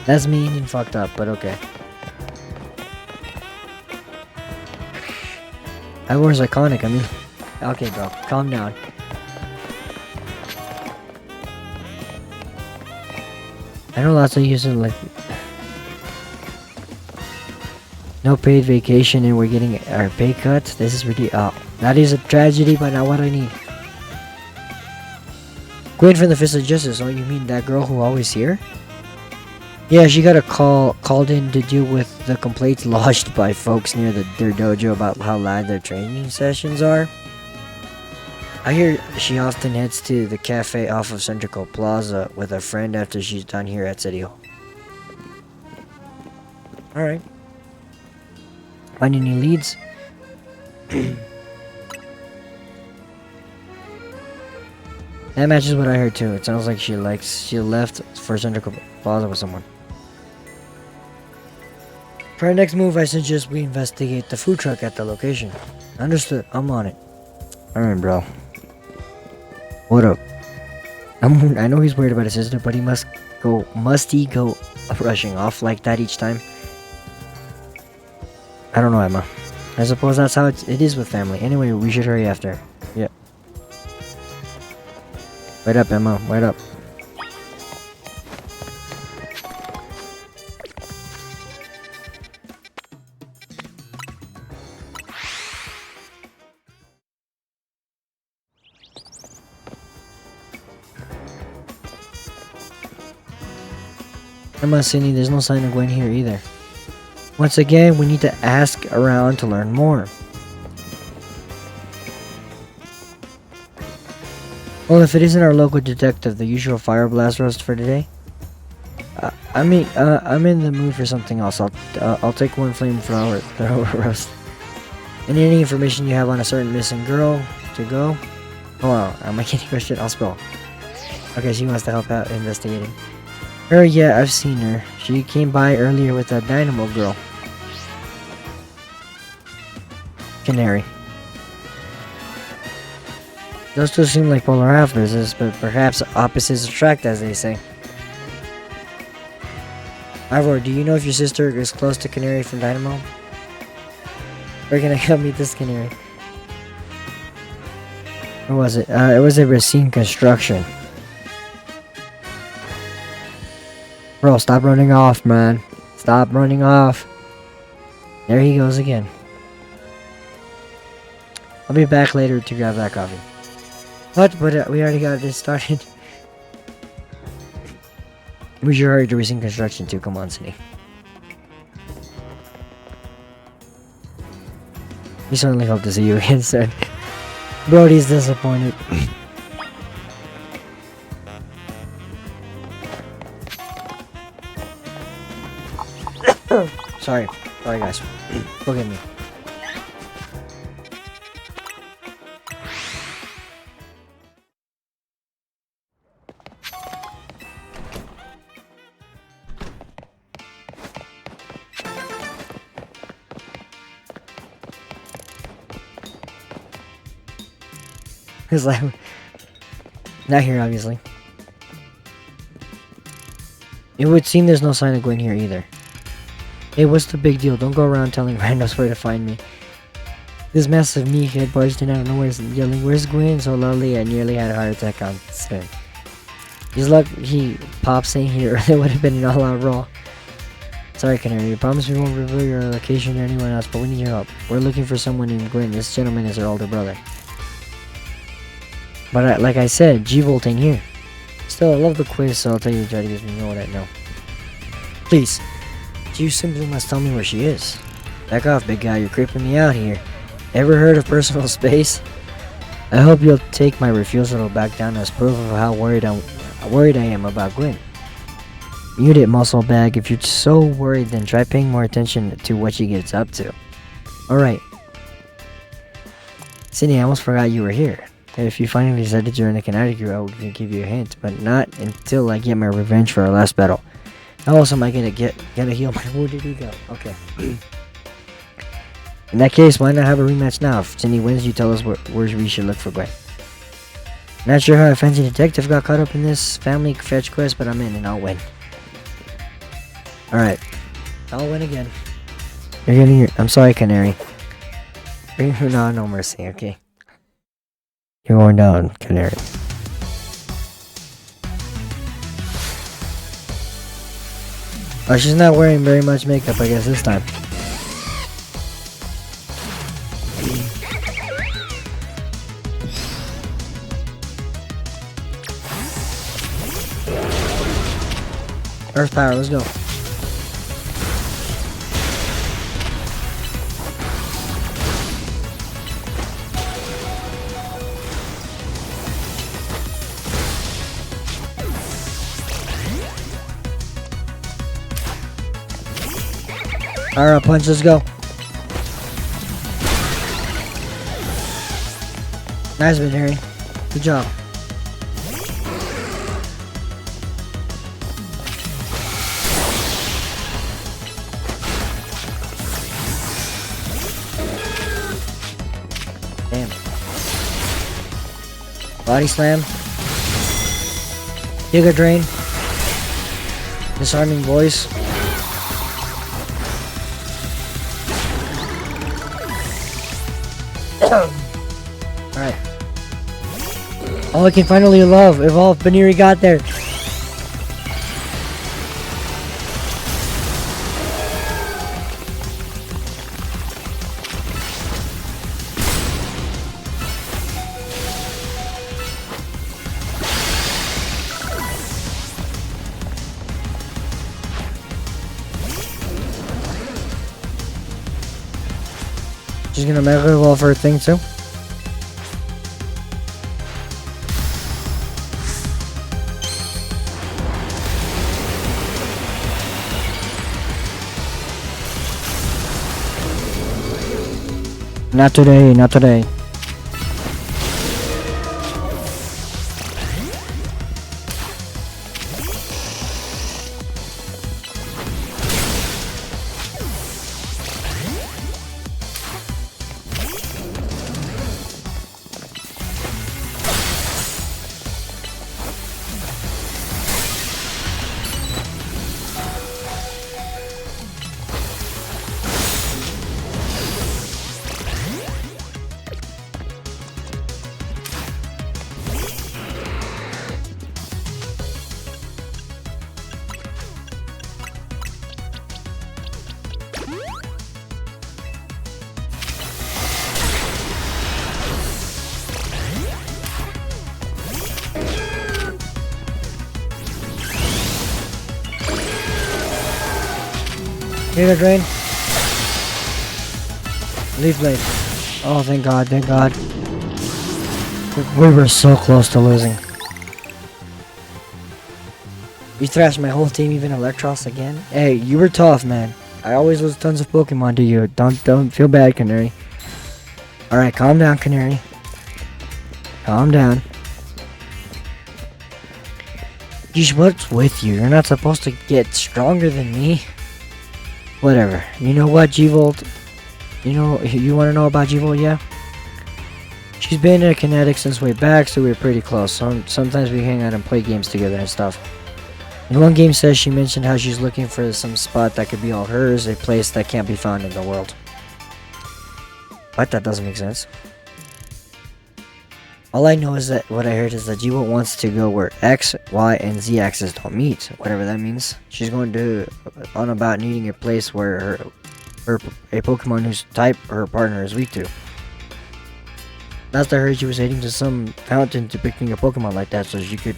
That's mean and fucked up, but okay. Ivor's iconic, I mean. Okay, bro. Calm down. I know lots of users like... No paid vacation and we're getting our pay cuts. This is really... Oh, that is a tragedy, but not what I need. Gwen from the Fist of Justice. Oh, you mean that girl who always here? Yeah, she got a called in to deal with the complaints lodged by folks near their dojo about how loud their training sessions are. I hear she often heads to the cafe off of Centrical Plaza with a friend after she's done here at City Hall. Alright. Find any leads? That matches what I heard too. It sounds like she left for Centrical Plaza with someone. For our next move, I suggest we investigate the food truck at the location. Understood. I'm on it. Alright, bro. What up? I know he's worried about his sister, but must he go rushing off like that each time? I don't know, Emma. I suppose that's how it is with family. Anyway, we should hurry after. Yep. Wait up, Emma. Wait up. Emma, Cindy, there's no sign of Gwen here either. Once again, we need to ask around to learn more. Well, if it isn't our local detective, the usual fire blast roast for today, I'm in the mood for something else. I'll take one flamethrower roast. And any information you have on a certain missing girl to go. Oh wow, am I getting question? I'll spell. Okay, she wants to help out investigating. Her, yeah, I've seen her. She came by earlier with a dynamo girl. Canary. Those two seem like polar opposites, but perhaps opposites attract, as they say. Ivor, do you know if your sister is close to Canary from Dynamo? Where can I help meet this Canary? What was it? It was a Racine construction. Bro, stop running off, man. Stop running off. There he goes again. I'll be back later to grab that coffee. What? But we already got this started. We should hurry to Racine construction too. Come on, City. We certainly hope to see you again soon. Brody's disappointed. Sorry guys. Forgive me. It's like, not here, obviously. It would seem there's no sign of Gwen here either. Hey, what's the big deal? Don't go around telling randos where to find me. This massive meathead barged in out of nowhere yelling, "Where's Gwen?" So loudly I nearly had a heart attack on screen. He's lucky he popped saying here earlier would have been an all-out raw. Sorry, Canary. We promise we won't reveal your location to anyone else, but we need your help. We're looking for someone named Gwen. This gentleman is her older brother. But like I said, G-Volt ain't here. Still, I love the quiz, so I'll tell you to try to get me know what I know. Please, you simply must tell me where she is. Back off, big guy. You're creeping me out here. Ever heard of personal space? I hope you'll take my refusal to back down as proof of how worried I am about Gwen. Mute it, muscle bag. If you're so worried, then try paying more attention to what she gets up to. Alright. Sydney, I almost forgot you were here. If you finally decide to join the kinetic crew, I will give you a hint, but not until I get my revenge for our last battle. How else am I gonna heal my wounded ego? Okay. In that case, why not have a rematch now? If Cindy wins, you tell us where we should look for Gwen. Not sure how a fancy detective got caught up in this family fetch quest, but I'm in and I'll win. Alright. I'll win again. You're getting your... I'm sorry, Canary. No mercy, okay. You're going down, Canary. Oh, she's not wearing very much makeup, I guess, this time. Earth power, let's go. Alright, punch, let's go. Nice one, Harry. Good job. Damn. Body slam. Giga drain. Disarming voice. Alright. Oh, I can finally evolve. Baniri got there. She's gonna mega evolve her thing too. Not today, not today. Here, drain. Leaf blade. Oh, thank God, thank God. We were so close to losing. You thrashed my whole team, even Electros again? Hey, you were tough, man. I always lose tons of Pokemon to you. Don't feel bad, Canary. Alright, calm down, Canary. Calm down. Yeesh, what's with you? You're not supposed to get stronger than me. Whatever. You know what, G-Volt? You want to know about G-Volt, yeah? She's been a Kinetic since way back, so we're pretty close. Sometimes we hang out and play games together and stuff. In one game says she mentioned how she's looking for some spot that could be all hers, a place that can't be found in the world. What? That doesn't make sense. All I know is that what I heard is that G-Volt wants to go where X, Y, and Z axis don't meet, whatever that means. She's going to on about needing a place where a Pokemon whose type her partner is weak to. Last I heard, she was heading to some fountain depicting a Pokemon like that, so she could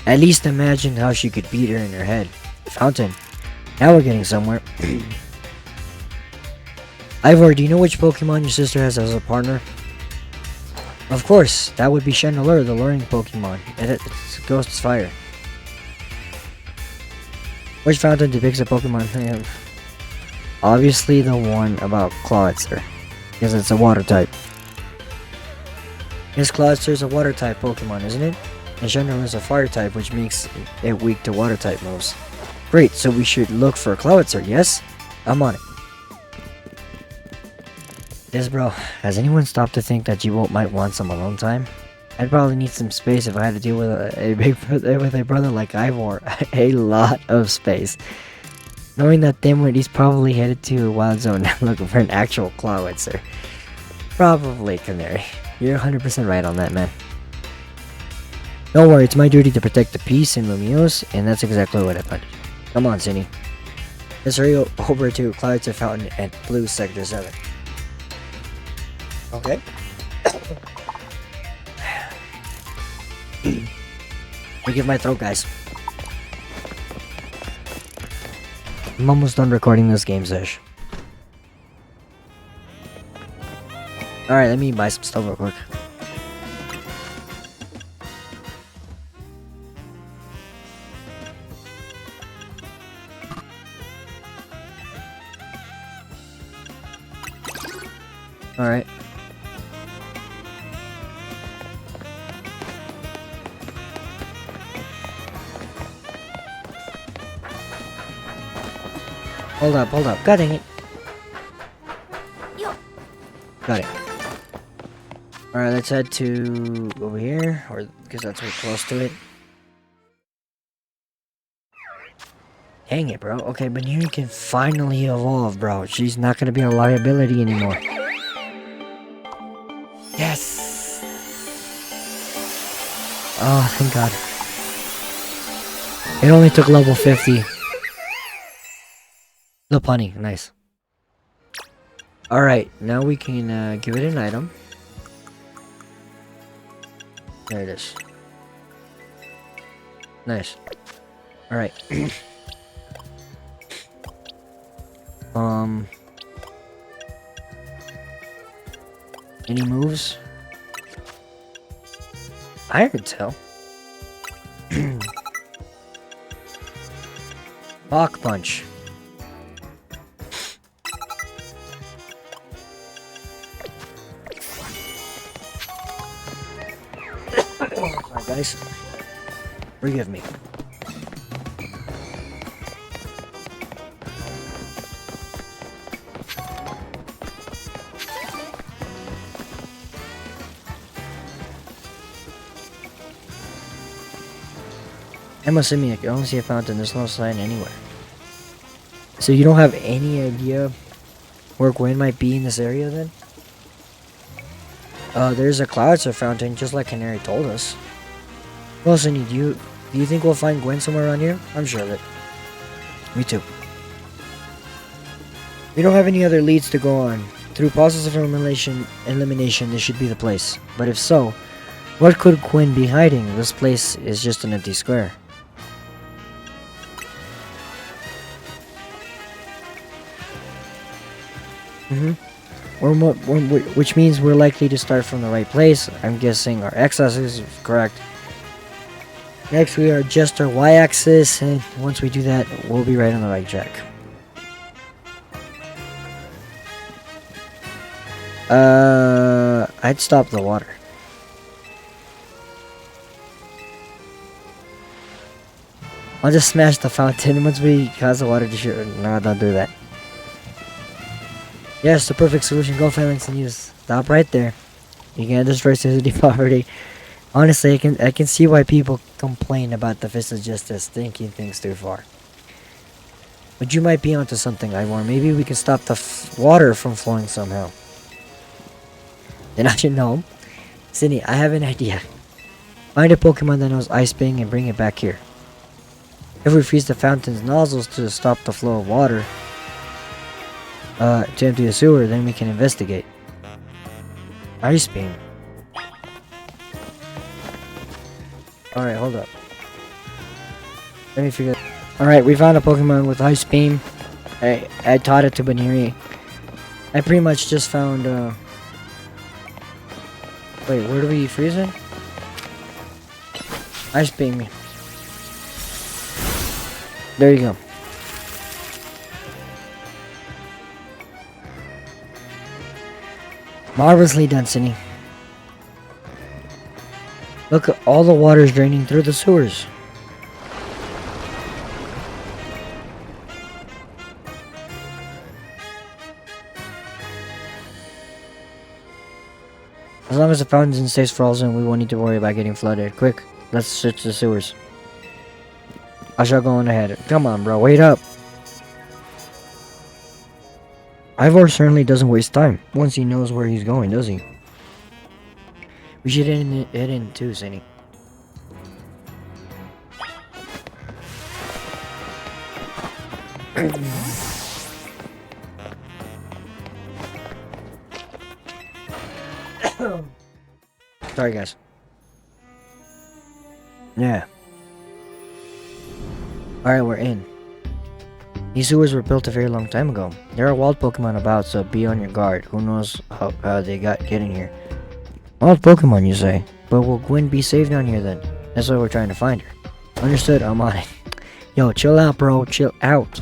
at least imagine how she could beat her in her head. Fountain. Now we're getting somewhere. Ivor, do you know which Pokemon your sister has as a partner? Of course, that would be Chandelure, the luring Pokemon. It's Ghost's Fire. Which fountain depicts a Pokemon? Obviously the one about Clawitzer, because it's a water type. Yes, Clawitzer is a water type Pokemon, isn't it? And Chandelure is a fire type, which makes it weak to water type moves. Great, so we should look for Clawitzer, yes? I'm on it. Yes, bro. Has anyone stopped to think that G-Volt might want some alone time? I'd probably need some space if I had to deal with a brother like Ivor. A lot of space. Knowing that Dimwit, he's probably headed to a wild zone looking for an actual Clawitzer. Probably Canary. You're 100% right on that, man. Don't worry, it's my duty to protect the peace in Lumiose, and that's exactly what I plan to do. Come on, Cindy. Let's hurry over to Clawitzer Fountain at Blue Sector 7. Okay. Forgive my throat, guys. I'm almost done recording this game, Sesh. Alright, let me buy some stuff real quick. Alright. Hold up. God dang it. Got it. Alright, let's head to over here, or because that's way close to it. Dang it, bro. Okay, but here you can finally evolve, bro. She's not gonna be a liability anymore. Yes! Oh, thank God. It only took level 50. The punny, nice. Alright, now we can give it an item. There it is. Nice. Alright. Any moves? Iron Tail. Bach Punch. Alright, guys. Forgive me. I'm assuming I can only see a fountain. There's no sign anywhere. So you don't have any idea where Gwen might be in this area then? There's a cloud surf fountain, just like Canary told us. Well, Sunny, do you think we'll find Gwen somewhere around here? I'm sure of it. Me too. We don't have any other leads to go on. Through process of elimination, this should be the place. But if so, what could Gwen be hiding? This place is just an empty square. Which means we're likely to start from the right place. I'm guessing our x-axis is correct. Next we are adjust our y-axis, and once we do that, we'll be right on the right track. I'd stop the water. I'll just smash the fountain once we cause the water to shoot. No, don't do that. Yes, the perfect solution. Go phalanx and use. Stop right there. You can't destroy city property. Honestly, I can see why people complain about the Fist of Justice thinking things too far. But you might be onto something, Ivor. Maybe we can stop the water from flowing somehow. Then I should know. Sydney, I have an idea. Find a Pokemon that knows Ice Beam and bring it back here. If we freeze the fountain's nozzles to stop the flow of water, to empty the sewer, then we can investigate. Ice Beam. Alright, hold up. Let me figure. Alright, we found a Pokemon with Ice Beam. I taught it to Baniri. I pretty much just found, wait, where do we freeze it? Ice Beam. There you go. Marvelously done, Cindy. Look at all the water's draining through the sewers. As long as the fountain stays frozen, we won't need to worry about getting flooded. Quick, let's search the sewers. I shall go on ahead. Come on, bro, wait up. Ivor certainly doesn't waste time once he knows where he's going, does he? We should head in too, Cindy. Sorry, guys. Yeah. Alright, we're in. These sewers were built a very long time ago. There are wild Pokemon about, so be on your guard. Who knows how they get in here. Wild Pokemon, you say? But will Gwen be safe down here then? That's why we're trying to find her. Understood, I'm on it. Yo, chill out, bro. Chill out.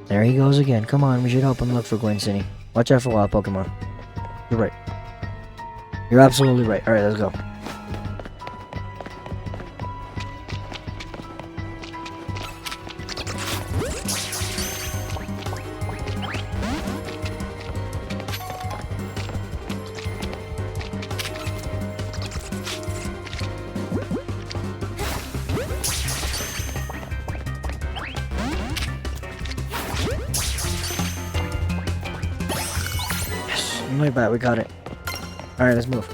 There he goes again. Come on, we should help him look for Gwen City. Watch out for wild Pokemon. You're right. You're absolutely right. Alright, let's go. Not bad, we got it. Alright, let's move.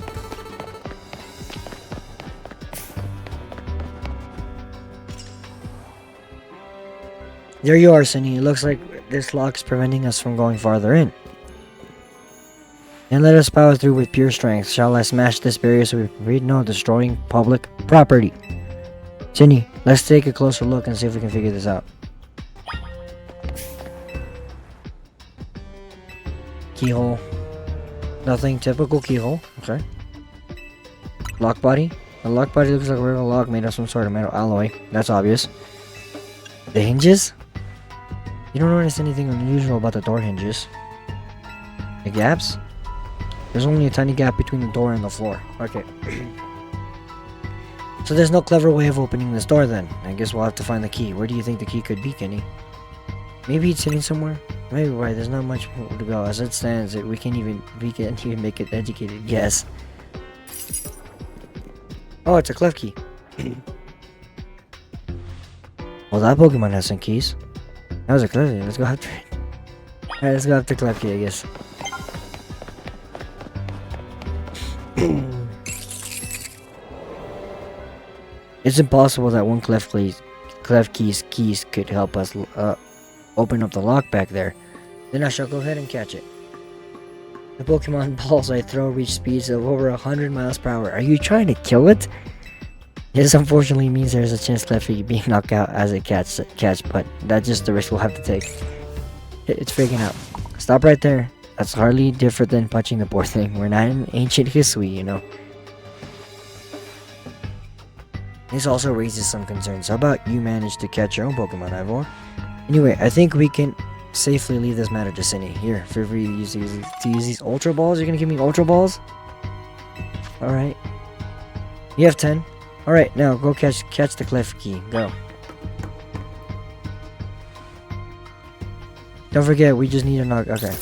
There you are, Cindy. It looks like this lock's preventing us from going farther in. And let us power through with pure strength. Shall I smash this barrier so we read no destroying public property? Cindy, let's take a closer look and see if we can figure this out. Keyhole. Nothing, typical keyhole. Okay. Lock body. The lock body looks like a regular lock made of some sort of metal alloy. That's obvious. The hinges? You don't notice anything unusual about the door hinges. The gaps? There's only a tiny gap between the door and the floor. Okay. So there's no clever way of opening this door then. I guess we'll have to find the key. Where do you think the key could be, Kenny? Maybe it's hidden somewhere? Maybe right, there's not much more to go. As it stands, we can't even make an educated guess. Oh, it's a clef key. Well, that Pokemon has some keys. That was a clef key. Let's go after it. Alright, let's go after clef key, I guess. It's impossible that one clef key's keys could help us open up the lock back there. Then I shall go ahead and catch it. The Pokemon balls I throw reach speeds of over 100 miles per hour. Are you trying to kill it? This unfortunately means there's a chance clef key being knocked out as it catch, but that's just the risk we'll have to take. It's freaking out. Stop right there. That's hardly different than punching the poor thing. We're not in ancient history, you know. This also raises some concerns. How about you manage to catch your own Pokemon, Ivor? Anyway, I think we can safely leave this matter to Cindy. Here, feel free to use these Ultra Balls. You're gonna give me Ultra Balls? Alright. You have 10. Alright, now go catch the clef key. Go. Don't forget, we just need a knock. Okay.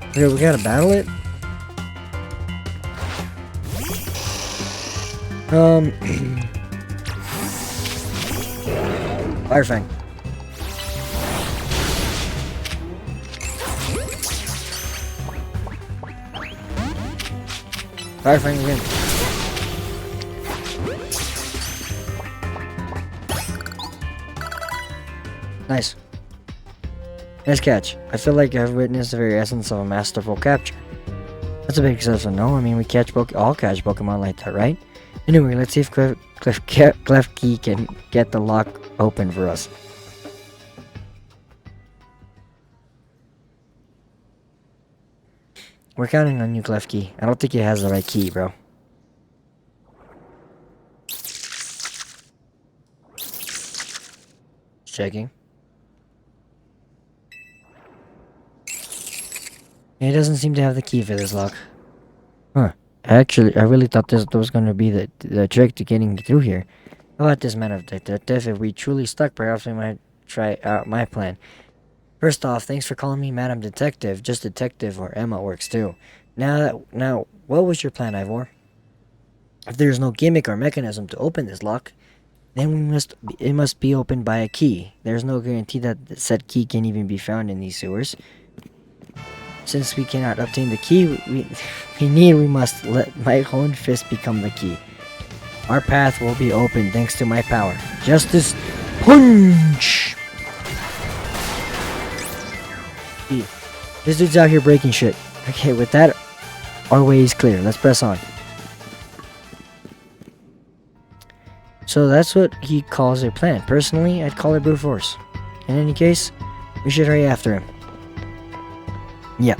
Okay, we gotta battle it? Fire Fang. Fire Fang again. Nice. Nice catch. I feel like I've witnessed the very essence of a masterful capture. That's a big exception, no? I mean, we all catch Pokemon like that, right? Anyway, let's see if Clef Key can get the lock open for us. We're counting on you, Clef Key. I don't think it has the right key, bro. Checking. It doesn't seem to have the key for this lock. Huh. Actually, I really thought this was going to be the trick to getting through here. How about this, man of detective? If we truly stuck, perhaps we might try out my plan. First off, thanks for calling me Madam Detective. Just Detective or Emma works too. Now, what was your plan, Ivor? If there is no gimmick or mechanism to open this lock, then it must be opened by a key. There's no guarantee that said key can even be found in these sewers. Since we cannot obtain the key we must let my own fist become the key. Our path will be open thanks to my power. Justice Punch! This dude's out here breaking shit. Okay, with that, our way is clear. Let's press on. So that's what he calls a plan. Personally, I'd call it brute force. In any case, we should hurry after him. Yeah.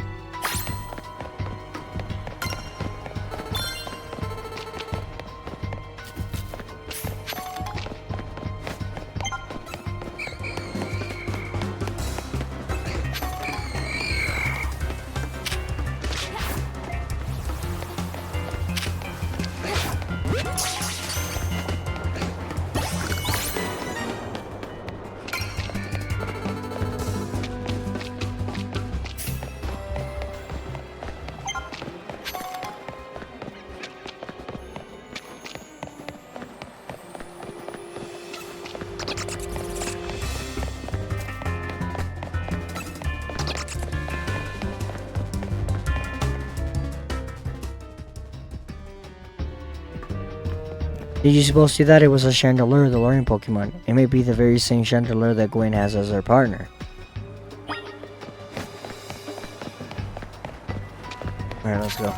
Did you suppose see that it was a Chandelure, the luring Pokemon? It may be the very same Chandelure that Gwen has as her partner. Alright, let's go.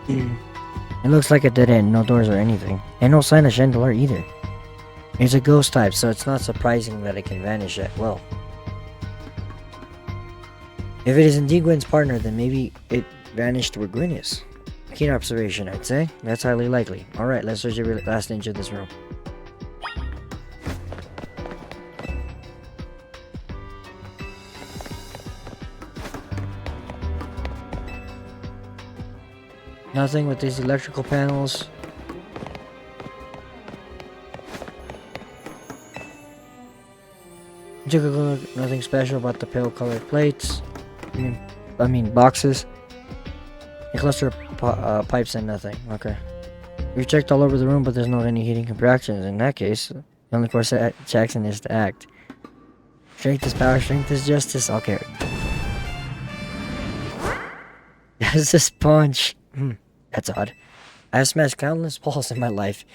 It looks like a dead end, no doors or anything. And no sign of Chandelure either. It's a ghost type, so it's not surprising that it can vanish at will. If it is indeed Gwen's partner, then maybe it vanished where Gwen is. Keen observation, I'd say. That's highly likely. Alright, let's search every last inch of this room. Nothing with these electrical panels. Took a look. Nothing special about the pale colored plates. I mean boxes. A cluster of pipes and nothing. Okay. We checked all over the room, but there's not any heating contractions. In that case, the only course of action is to act. Strength is power, strength is justice. Okay. That's a sponge. That's odd. I've smashed countless walls in my life.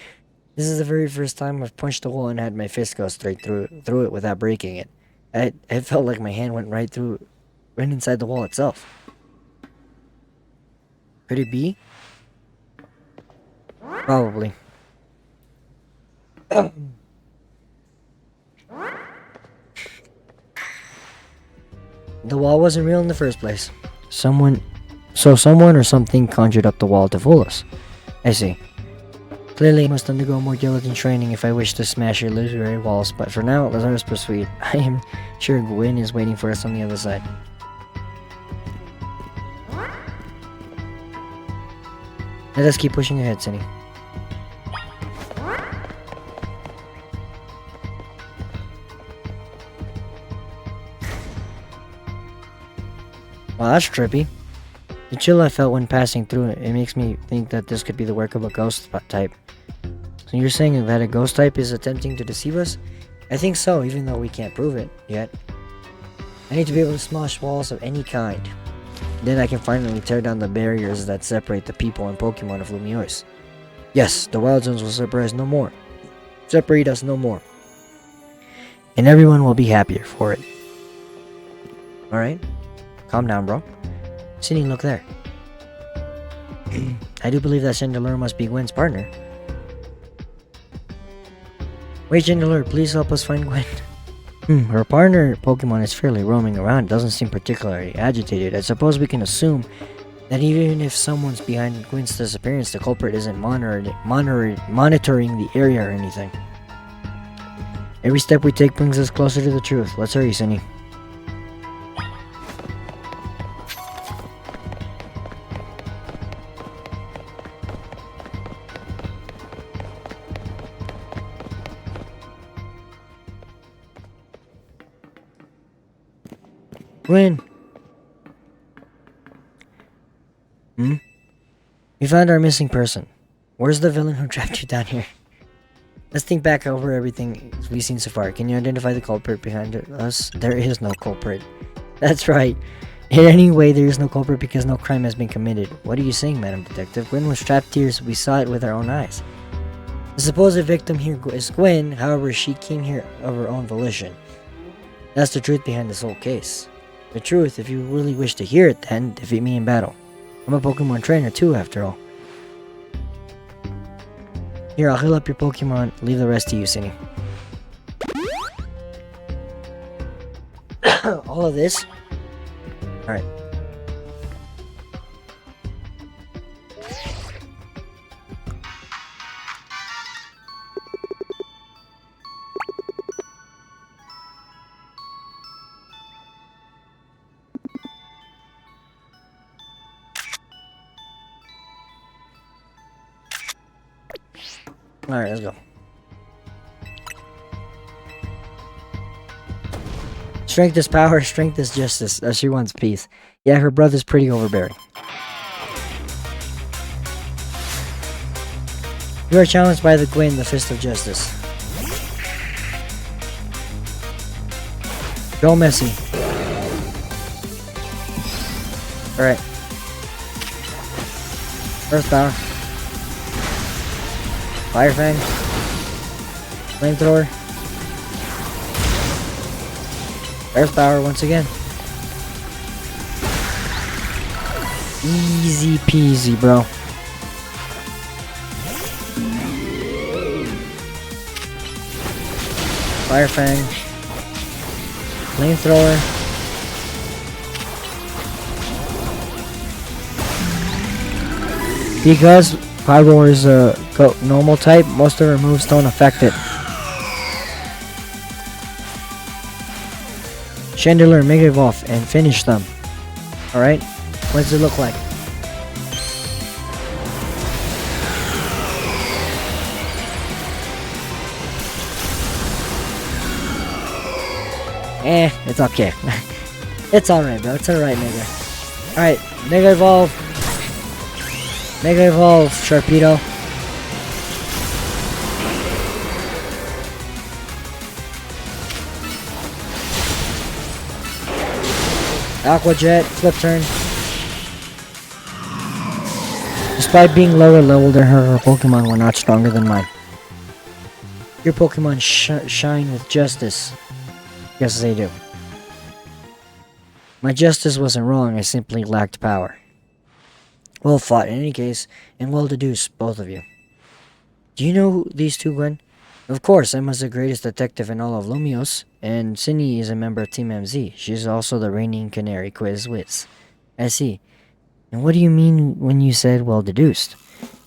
This is the very first time I've punched a wall and had my fist go straight through it without breaking it. It felt like my hand went right inside the wall itself. Could it be? Probably. The wall wasn't real in the first place. Someone or something conjured up the wall to fool us. I see. Clearly, I must undergo more diligent training if I wish to smash your literary walls, but for now, let us proceed. I am sure Gwen is waiting for us on the other side. Let us keep pushing ahead, Cindy. Wow, that's trippy. The chill I felt when passing through it makes me think that this could be the work of a ghost type. So you're saying that a ghost type is attempting to deceive us? I think so, even though we can't prove it yet. I need to be able to smash walls of any kind. Then I can finally tear down the barriers that separate the people and Pokemon of Lumiose. Yes, the wild zones will separate us no more. And everyone will be happier for it. Alright? Calm down, bro. Cindy, look there. I do believe that Chandelure must be Gwen's partner. Wait, Chandelure, please help us find Gwen. Her partner Pokemon is fairly roaming around, doesn't seem particularly agitated. I suppose we can assume that even if someone's behind Gwen's disappearance, the culprit isn't monitoring the area or anything. Every step we take brings us closer to the truth. Let's hurry, Cindy. Gwen! We found our missing person. Where's the villain who trapped you down here? Let's think back over everything we've seen so far. Can you identify the culprit behind us? There is no culprit. That's right. In any way, there is no culprit because no crime has been committed. What are you saying, Madam Detective? Gwen was trapped here, so we saw it with our own eyes. The supposed victim here is Gwen, however, she came here of her own volition. That's the truth behind this whole case. The truth, if you really wish to hear it, then defeat me in battle. I'm a Pokemon trainer too, after all. Here, I'll heal up your Pokemon. Leave the rest to you, Cindy. All of this? Alright. Alright, let's go. Strength is power, strength is justice. She wants peace. Yeah, her brother's pretty overbearing. You are challenged by the Gwen, the Fist of Justice. Go Messi. Alright. Earth Power. Fire Fang. Flamethrower. Earth Power once again. Easy peasy, bro. Fire Fang. Flamethrower. Because Pyroar is a normal type, most of her moves don't affect it. Chandelure, Mega Evolve, and finish them. Alright? What does it look like? It's okay. It's alright, bro. It's alright, nigga. Alright, Mega Evolve. Mega Evolve, Sharpedo. Aqua Jet, Flip Turn. Despite being lower level than her Pokemon were not stronger than mine. Your Pokemon shine with justice. Yes, they do. My justice wasn't wrong, I simply lacked power. Well fought in any case, and well deduced, both of you. Do you know these two, Gwen? Of course, Emma's the greatest detective in all of Lumios, and Cindy is a member of Team MZ. She's also the reigning Canary Quiz Whiz. I see. And what do you mean when you said well deduced?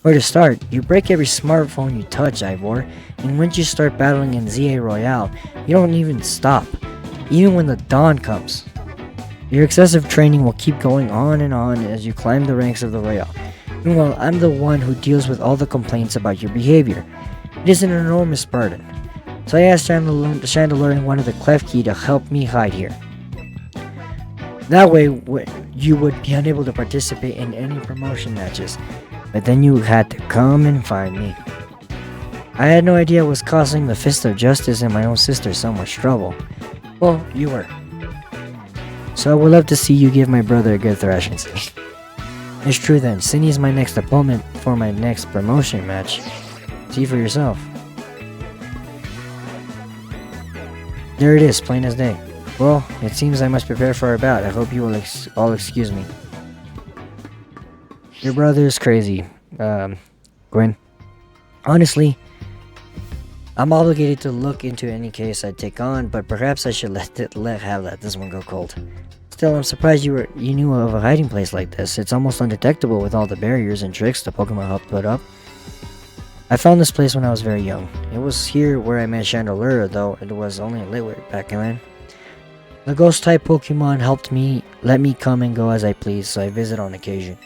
Where to start? You break every smartphone you touch, Ivor, and once you start battling in ZA Royale, you don't even stop, even when the dawn comes. Your excessive training will keep going on and on as you climb the ranks of the Royale. Meanwhile, I'm the one who deals with all the complaints about your behavior. It is an enormous burden. So I asked Chandelure and one of the Klefki to help me hide here. That way, you would be unable to participate in any promotion matches. But then you had to come and find me. I had no idea it was causing the Fist of Justice and my own sister so much trouble. Well, you were. So I would love to see you give my brother a good thrashing. It's true then, Cindy is my next opponent for my next promotion match. See for yourself. There it is, plain as day. Well, it seems I must prepare for our bout. I hope you will all excuse me. Your brother is crazy, Gwen. Honestly, I'm obligated to look into any case I take on, but perhaps I should let this one go cold. Still, I'm surprised you knew of a hiding place like this. It's almost undetectable with all the barriers and tricks the Pokemon helped put up. I found this place when I was very young. It was here where I met Chandelure, though it was only a little back then. The ghost-type Pokemon helped me let me come and go as I please, so I visit on occasion.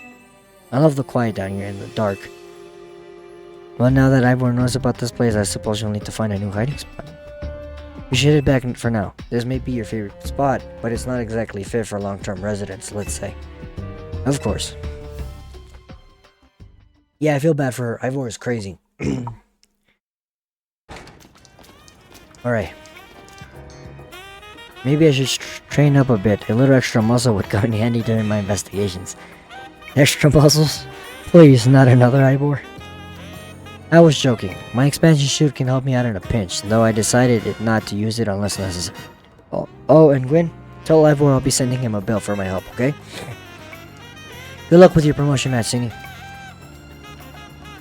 I love the quiet down here in the dark. Well, now that everyone knows about this place, I suppose you'll need to find a new hiding spot. We should head back for now. This may be your favorite spot, but it's not exactly fit for long-term residents, let's say. Of course. Yeah, I feel bad for her. Ivor is crazy. Alright. Maybe I should train up a bit. A little extra muscle would come in handy during my investigations. Extra muscles? Please, not another Ivor. I was joking. My expansion shoot can help me out in a pinch, though I decided not to use it unless necessary. Oh, and Gwen, tell Ivor I'll be sending him a bill for my help, okay? Good luck with your promotion match, Cindy.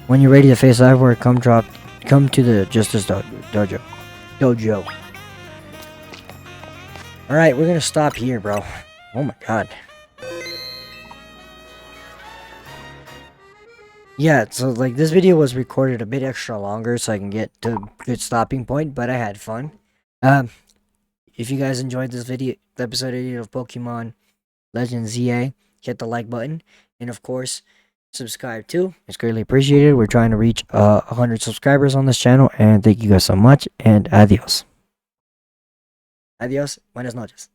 When you're ready to face Ivor, come to the Justice Dojo. Alright, we're gonna stop here, bro. Oh my god. Yeah, so like this video was recorded a bit extra longer so I can get to a good stopping point, but I had fun. If you guys enjoyed this video, episode 8 of Pokemon Legends ZA, hit the like button, and of course, subscribe too. It's greatly appreciated. We're trying to reach 100 subscribers on this channel, and thank you guys so much, and adios. Adios, buenas noches.